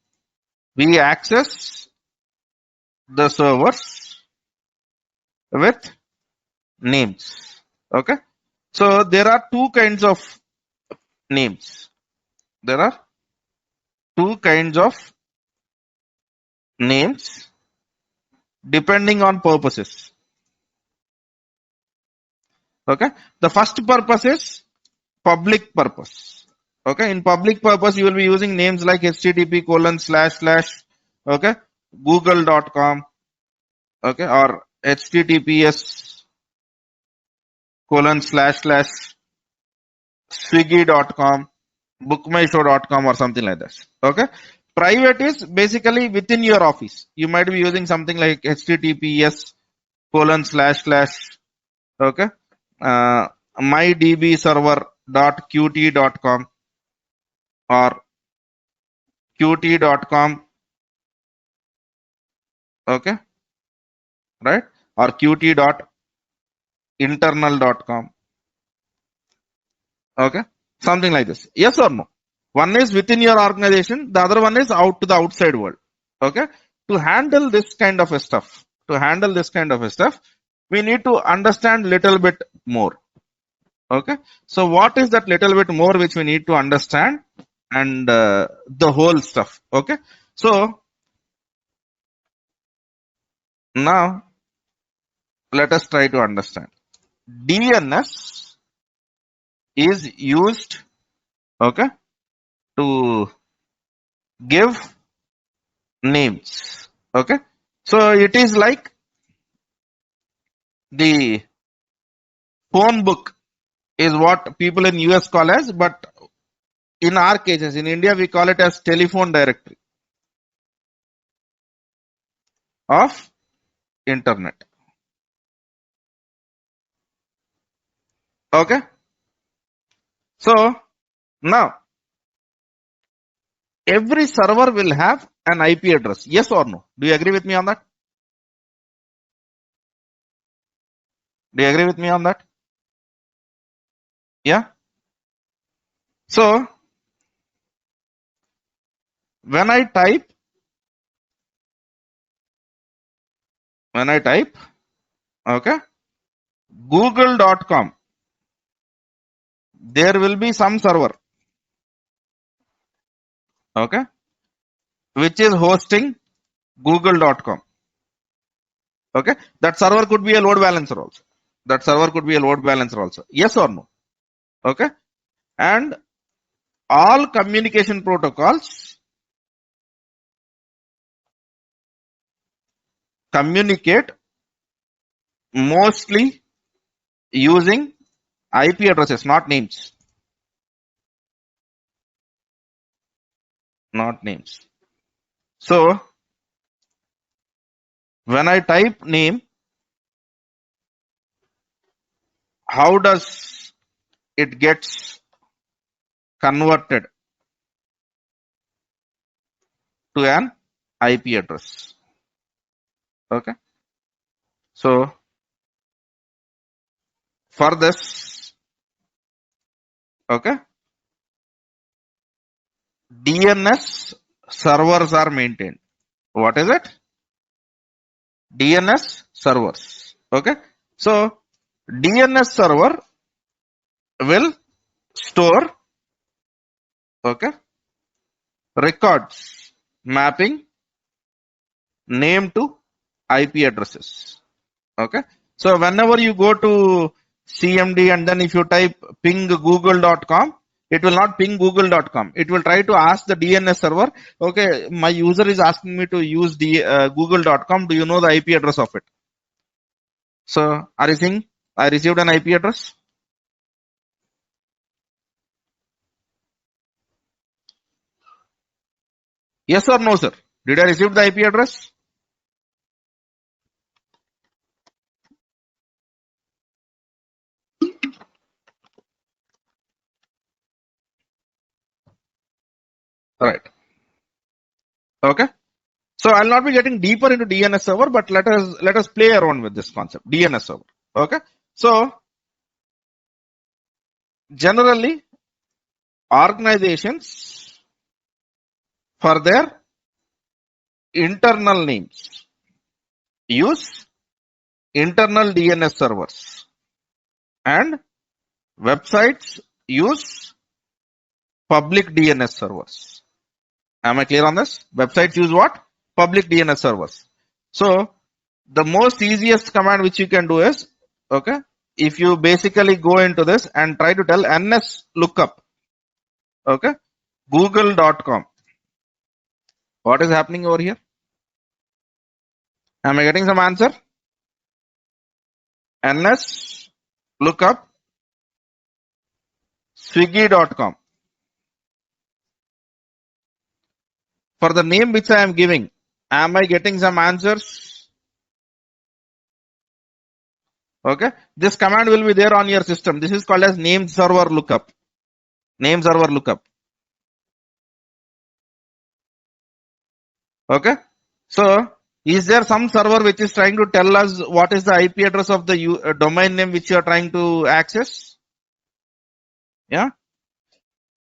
we access the servers with names. Okay. So, there are two kinds of names. There are two kinds of names depending on purposes. Okay. The first purpose is public purpose. Okay. In public purpose, you will be using names like http:// okay, google.com, okay, or https://swiggy.com, bookmyshow.com or something like that. Okay. Private is basically within your office. You might be using something like https:// okay, mydbserver.qt.com or qt.com, okay, right, or qt.internal.com, okay, something like this. Yes or no? One is within your organization, the other one is out to the outside world. Okay. To handle this kind of a stuff, we need to understand little bit more. Okay. So what is that little bit more which we need to understand and the whole stuff. Okay. So now let us try to understand. DNS is used, okay, to give names. Okay. So it is like the phone book is what people in US call as, but in our cases in India we call it as telephone directory of internet. Okay. So now every server will have an IP address. Yes or no? Do you agree with me on that? Do you agree with me on that? Yeah. So when I type, okay, google.com, there will be some server, okay, which is hosting google.com. Okay. That server could be a load balancer also. Yes or no? Okay. And all communication protocols communicate mostly using IP addresses, not names. Not names. So when I type name, how does it gets converted to an IP address? Okay. So for this, okay, DNS servers are maintained. What is it? DNS servers. Okay. So DNS server will store, okay, records mapping name to IP addresses. Okay. So whenever you go to CMD and then if you type ping google.com, it will not ping google.com. It will try to ask the DNS server, okay, my user is asking me to use google.com. Do you know the IP address of it? So are you seeing I received an IP address? Yes or no, sir? Did I receive the IP address? Right. Okay. So I'll not be getting deeper into DNS server, but let us play around with this concept, DNS server. Okay. So generally, organizations for their internal names use internal DNS servers, and websites use public DNS servers. Am I clear on this? Websites use what? Public DNS servers. So the most easiest command which you can do is, okay, if you basically go into this and try to tell ns lookup, okay, google.com. What is happening over here? Am I getting some answer? ns lookup swiggy.com. For the name which I am giving, am I getting some answers? Okay. This command will be there on your system. This is called as name server lookup. Name server lookup. Okay. So is there some server which is trying to tell us what is the IP address of the domain name which you are trying to access? Yeah.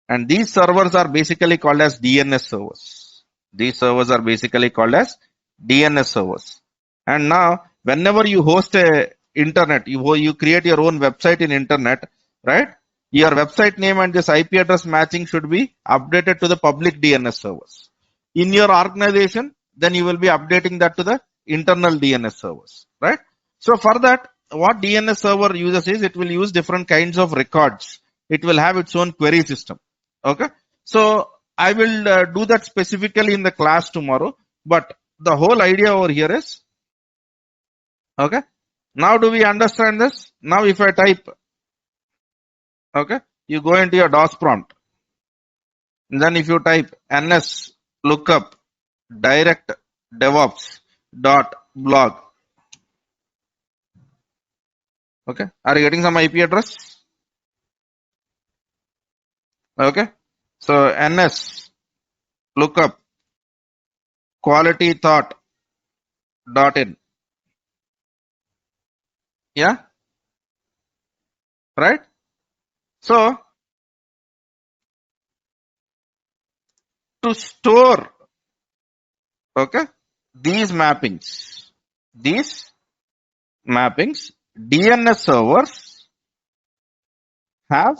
And these servers are basically called as DNS servers. These servers are basically called as DNS servers. And now, whenever you host a internet, you create your own website in internet, right? Your website name and this IP address matching should be updated to the public DNS servers. In your organization, then you will be updating that to the internal DNS servers, right? So for that, what DNS server uses is it will use different kinds of records. It will have its own query system. Okay. So I will do that specifically in the class tomorrow. But the whole idea over here is, okay. Now do we understand this? Now if I type, okay, you go into your DOS prompt. And then if you type ns lookup direct devops dot blog. Okay. Are you getting some IP address? Okay. So ns lookup quality thought dot in. Yeah. right? So to store, okay, these mappings, these mappings, DNS servers have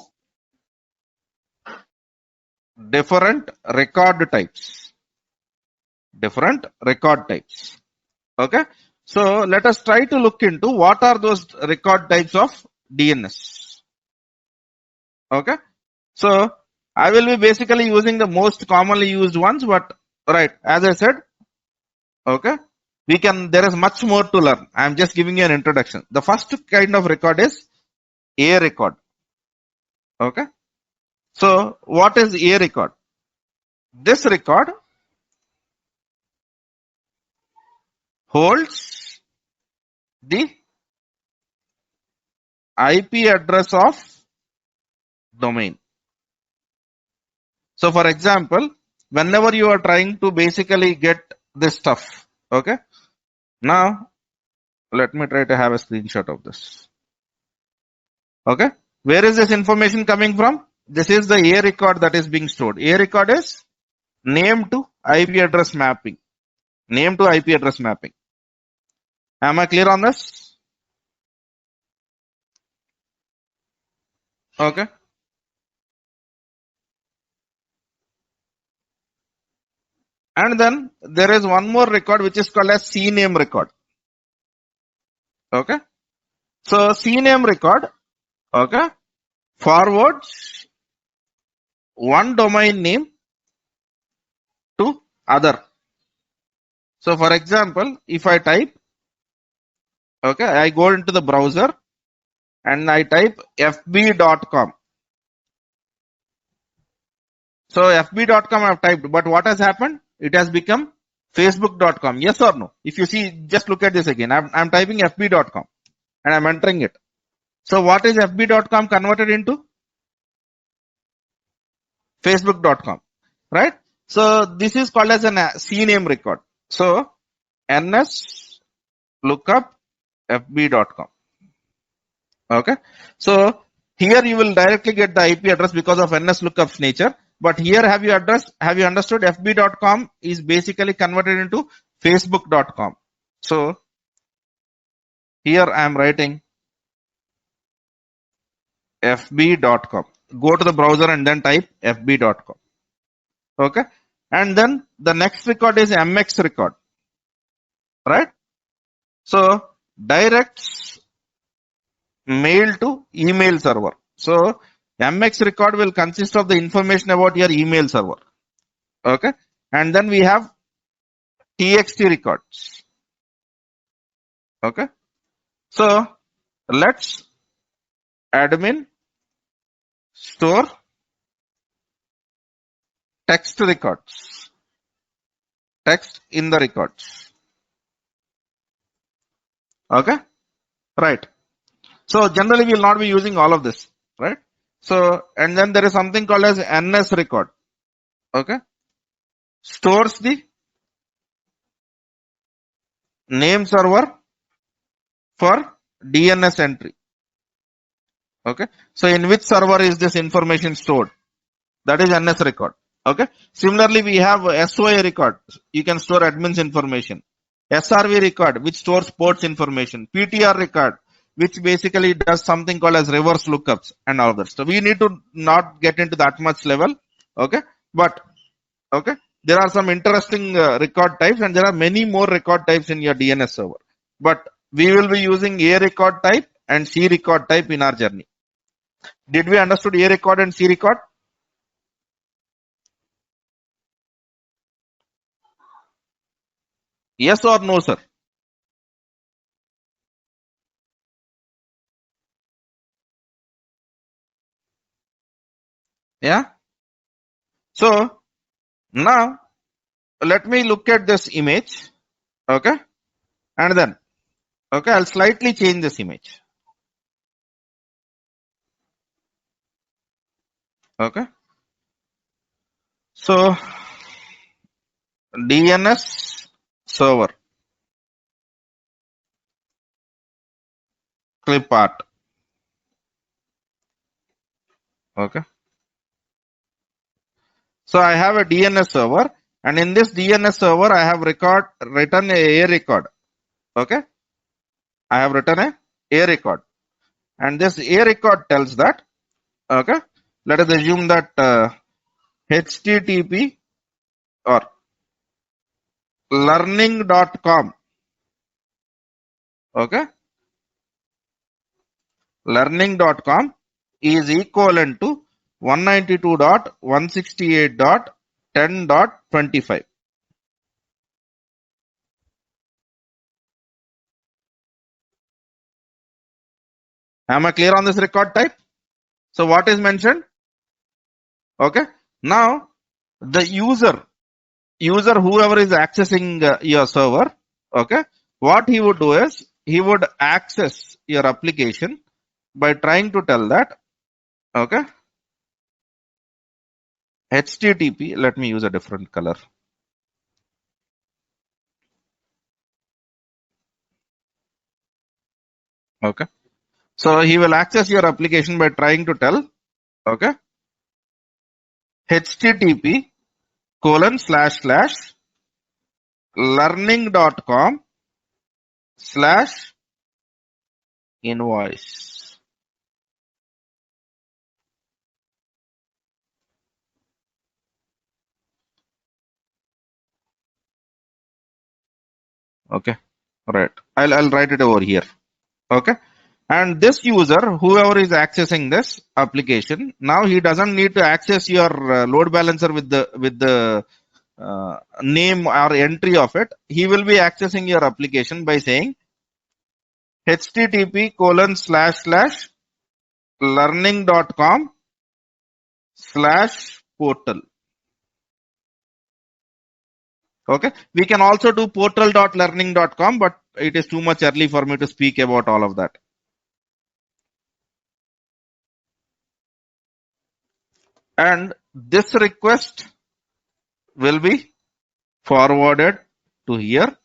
different record types, different record types. Okay. So let us try to look into what are those record types of DNS. Okay. So I will be basically using the most commonly used ones, but right, as I said, okay, there is much more to learn. I am just giving you an introduction. The first kind of record is A record. Okay. So what is A record? This record holds the IP address of domain. So for example, whenever you are trying to basically get this stuff, okay, now let me try to have a screenshot of this. Okay, where is this information coming from? This is the A record that is being stored. A record is name to IP address mapping. Name to IP address mapping. Am I clear on this? Okay. And then there is one more record which is called as CNAME record. Okay. So CNAME record, okay, forwards one domain name to other. So for example, if I type, okay, I go into the browser and I type fb.com. So fb.com I have typed, but what has happened? It has become facebook.com. Yes or no? If you see, just look at this again. I'm typing fb.com and I'm entering it. So what is fb.com converted into? facebook.com, right? So this is called as an CNAME record. So ns lookup fb.com. Okay. So here you will directly get the IP address because of ns lookup's nature. But here have you understood fb.com is basically converted into facebook.com. So here I am writing fb.com. Go to the browser and then type fb.com. Okay. And then the next record is mx record. Right. So directs mail to email server. So MX record will consist of the information about your email server. Okay. And then we have TXT records. Okay. So let's admin store text records. Text in the records. Okay. Right. So generally we will not be using all of this. Right. So, and then there is something called as NS record. Okay. Stores the name server for DNS entry. Okay. So in which server is this information stored? That is NS record. Okay. Similarly, we have SOA record. You can store admin's information. SRV record, which stores ports information. PTR record, which basically does something called as reverse lookups and all that. So we need to not get into that much level. Okay. But, okay. There are some interesting record types and there are many more record types in your DNS server. But we will be using A record type and C record type in our journey. Did we understood A record and C record? Yes or no, sir? Yeah. So now let me look at this image. Okay. And then, okay, I'll slightly change this image. Okay. So DNS server clip art. Okay. So I have a DNS server, and in this DNS server, I have written a record. Okay. I have written a record, and this a record tells that. Okay. Let us assume that HTTP or learning.com. Okay. Learning.com is equivalent to 192.168.10.25. Am I clear on this record type? So what is mentioned? Okay. Now the user whoever is accessing your server, okay, what he would do is he would access your application by trying to tell that, okay, HTTP. Let me use a different color. Okay. So he will access your application by trying to tell, okay, HTTP :/ learning.com / invoice. Okay. Right. I'll write it over here. Okay. And this user, whoever is accessing this application, now he doesn't need to access your load balancer with the name or entry of it. He will be accessing your application by saying HTTP : / learning.com / portal. Okay. We can also do portal.learning.com, but it is too much early for me to speak about all of that. And this request will be forwarded to here.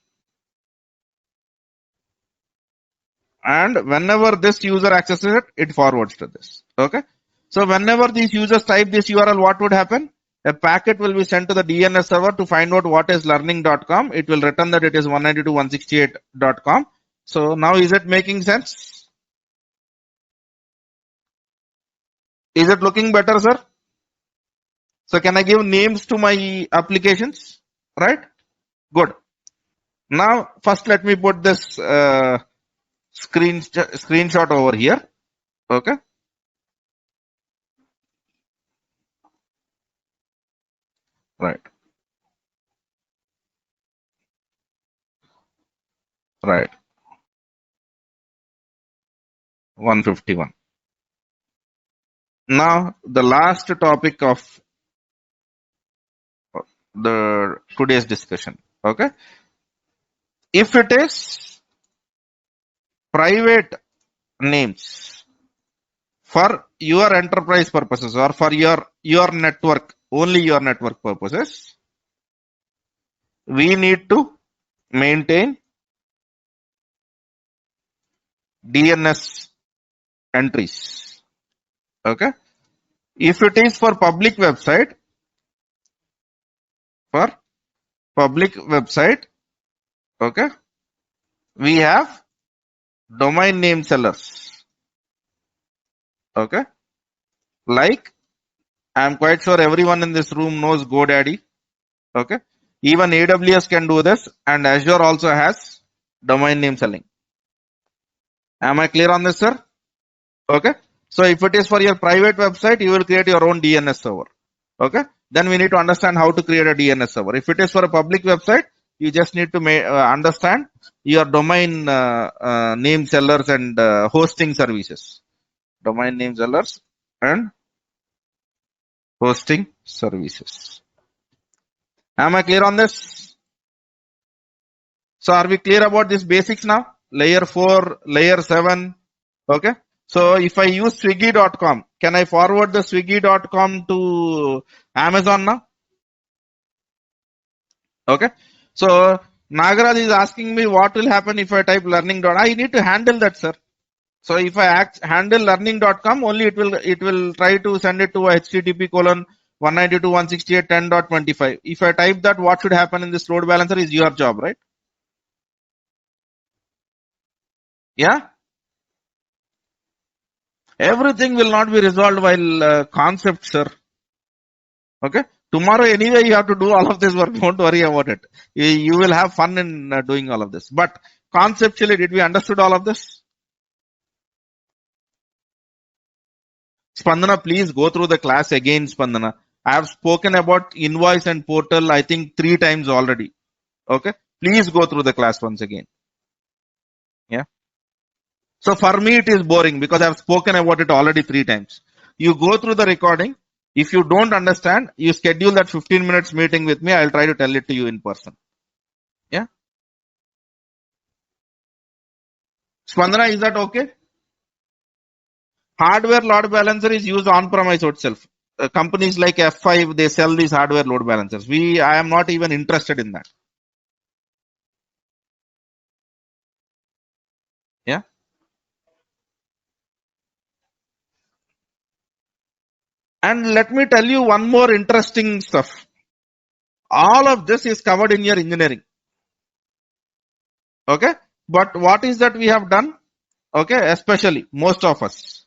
And whenever this user accesses it, it forwards to this. Okay. So whenever these users type this URL, what would happen? A packet will be sent to the DNS server to find out what is learning.com. It will return that it is 192.168.com. So now is it making sense? Is it looking better, sir? So can I give names to my applications? Right? Good. Now first let me put this screenshot over here. Okay. Right. Right. 151. Now the last topic of the today's discussion. Okay. If it is private names for your enterprise purposes or for your network, only your network purposes, we need to maintain DNS entries. Okay. If it is for public website, okay, we have domain name sellers. Okay. Like, I'm quite sure everyone in this room knows GoDaddy. Okay. Even AWS can do this, and Azure also has domain name selling. Am I clear on this, sir? Okay. So if it is for your private website, you will create your own DNS server. Okay. Then we need to understand how to create a DNS server. If it is for a public website, you just need to understand your domain name sellers and hosting services. Domain name sellers and hosting services. Am I clear on this? So are we clear about these basics now? Layer 4, layer 7. Okay. So if I use swiggy.com, can I forward the swiggy.com to Amazon now? Okay. So Nagaraj is asking me what will happen if I type learning. I need to handle that, sir. So if I handle learning.com, only it will try to send it to http://192.168.10.25. If I type that, what should happen in this load balancer is your job, right? Yeah. Everything will not be resolved while concepts, sir. Okay. Tomorrow, anyway, you have to do all of this work. Don't worry about it. You will have fun in doing all of this. But conceptually, did we understood all of this? Spandana, please go through the class again, Spandana. I have spoken about invoice and portal, I think 3 times already. Okay. Please go through the class once again. Yeah. So for me, it is boring because I have spoken about it already 3 times. You go through the recording. If you don't understand, you schedule that 15 minutes meeting with me. I'll try to tell it to you in person. Yeah. Spandana, is that okay? Hardware load balancer is used on premise itself. Companies like F5, they sell these hardware load balancers. I am not even interested in that. Yeah. And let me tell you one more interesting stuff. All of this is covered in your engineering. Okay. But what is that we have done? Okay. Especially most of us.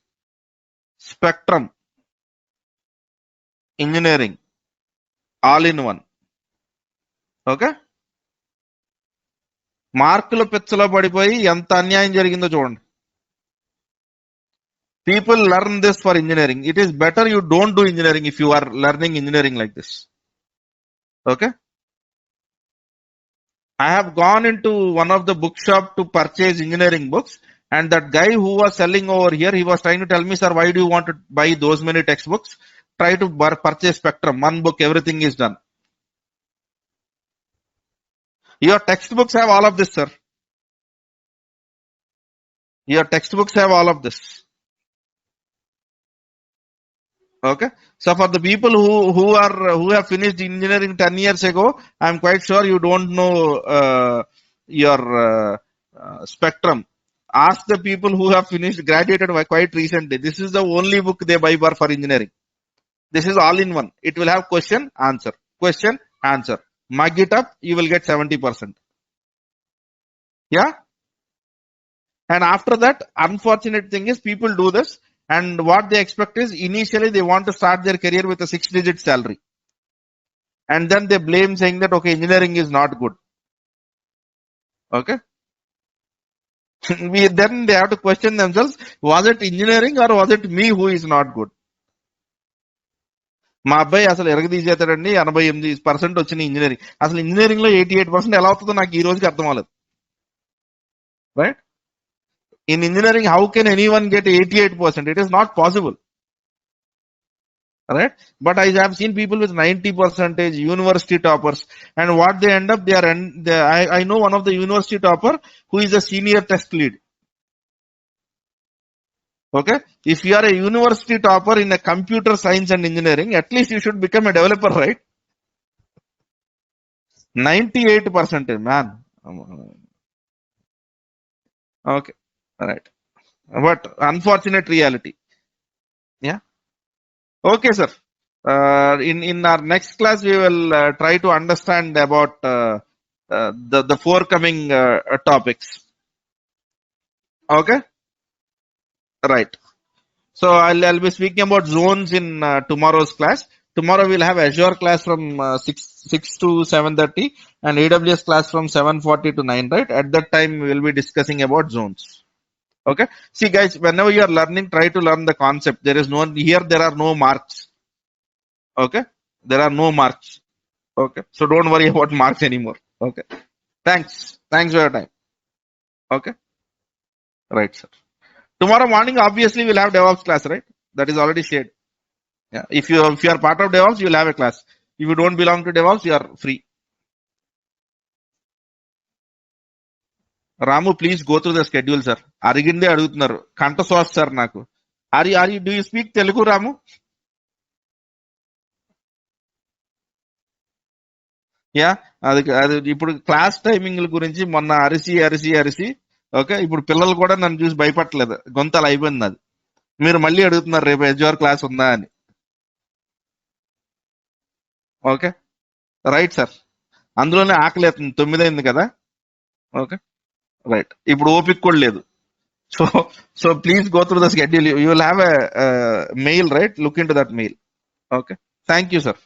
Spectrum, engineering, all in one. Okay. మార్కుల పిచ్చలో పడిపోయి ఎంత అన్యాయం జరిగిందో చూడండి. People learn this for engineering. It is better you don't do engineering if you are learning engineering like this. Okay. I have gone into one of the bookshop to purchase engineering books, and that guy who was selling over here, he was trying to tell me, sir, why do you want to buy those many textbooks? Try to purchase Spectrum. One book, everything is done. Your textbooks have all of this, sir. Your textbooks have all of this. Okay. So for the people who have finished engineering 10 years ago, I'm quite sure you don't know your Spectrum. Ask the people who have finished, graduated quite recently. This is the only book they buy for engineering. This is all in one. It will have question, answer, question, answer. Mug it up, you will get 70%. Yeah. And after that, unfortunate thing is people do this, and what they expect is initially they want to start their career with a 6-digit salary. And then they blame saying that, okay, engineering is not good. Okay. Then they have to question themselves, was it engineering or was it me who is not good? మా అబ్బాయి అసలు ఎరగదీసేతాడండి 88% వచ్చిన engineering. అసలు engineering లో 88% ఎలా అవుతుందో నాకు ఈ రోజుకి అర్థం అవ్వలేదు. Right. In engineering, how can anyone get 88%? It is not possible. Right? But I have seen people with 90% university toppers, and what they end up, I know one of the university topper who is a senior test lead. Okay? If you are a university topper in a computer science and engineering, at least you should become a developer, right? 98%, man. Okay. Right. But unfortunate reality. Yeah. Okay, sir. In our next class, we will try to understand about the forthcoming topics. Okay. Right. So I'll be speaking about zones in tomorrow's class. Tomorrow we'll have Azure class from 6 to 7:30 and AWS class from 7:40 to 9. Right. At that time we'll be discussing about zones. Okay. See, guys, whenever you are learning, try to learn the concept. There are no marks. Okay. There are no marks. Okay. So don't worry about marks anymore. Okay. Thanks. Thanks for your time. Okay. Right, sir. Tomorrow morning, obviously, we'll have DevOps class, right? That is already shared. Yeah. If you are part of DevOps, you'll have a class. If you don't belong to DevOps, you are free. Ramu, please go through the schedule, sir. Ariginde adugutunnaru. Kanta sauce, sir, naku. Do you speak Telugu, Ramu? Yeah. అది ఇప్పుడు class timing గురించి మొన్న అరిసి okay, ఇప్పుడు పిల్లలు కూడా నన్ను చూసి భయపడలేదు, గొంతలు అయిపోయింది అది. మీరు మళ్ళీ అడుగుతున్నారు రేపు ఎడ్జోర్ క్లాస్ ఉందా అని. Okay, right sir. అందులోనే ఆకలి అవుతుంది, 9 అయింది కదా. Okay, right. ఇప్పుడు ఓపిక కూడా లేదు. So so please go through the schedule. You will have a mail, right? Look in to that mail. Okay, thank you sir.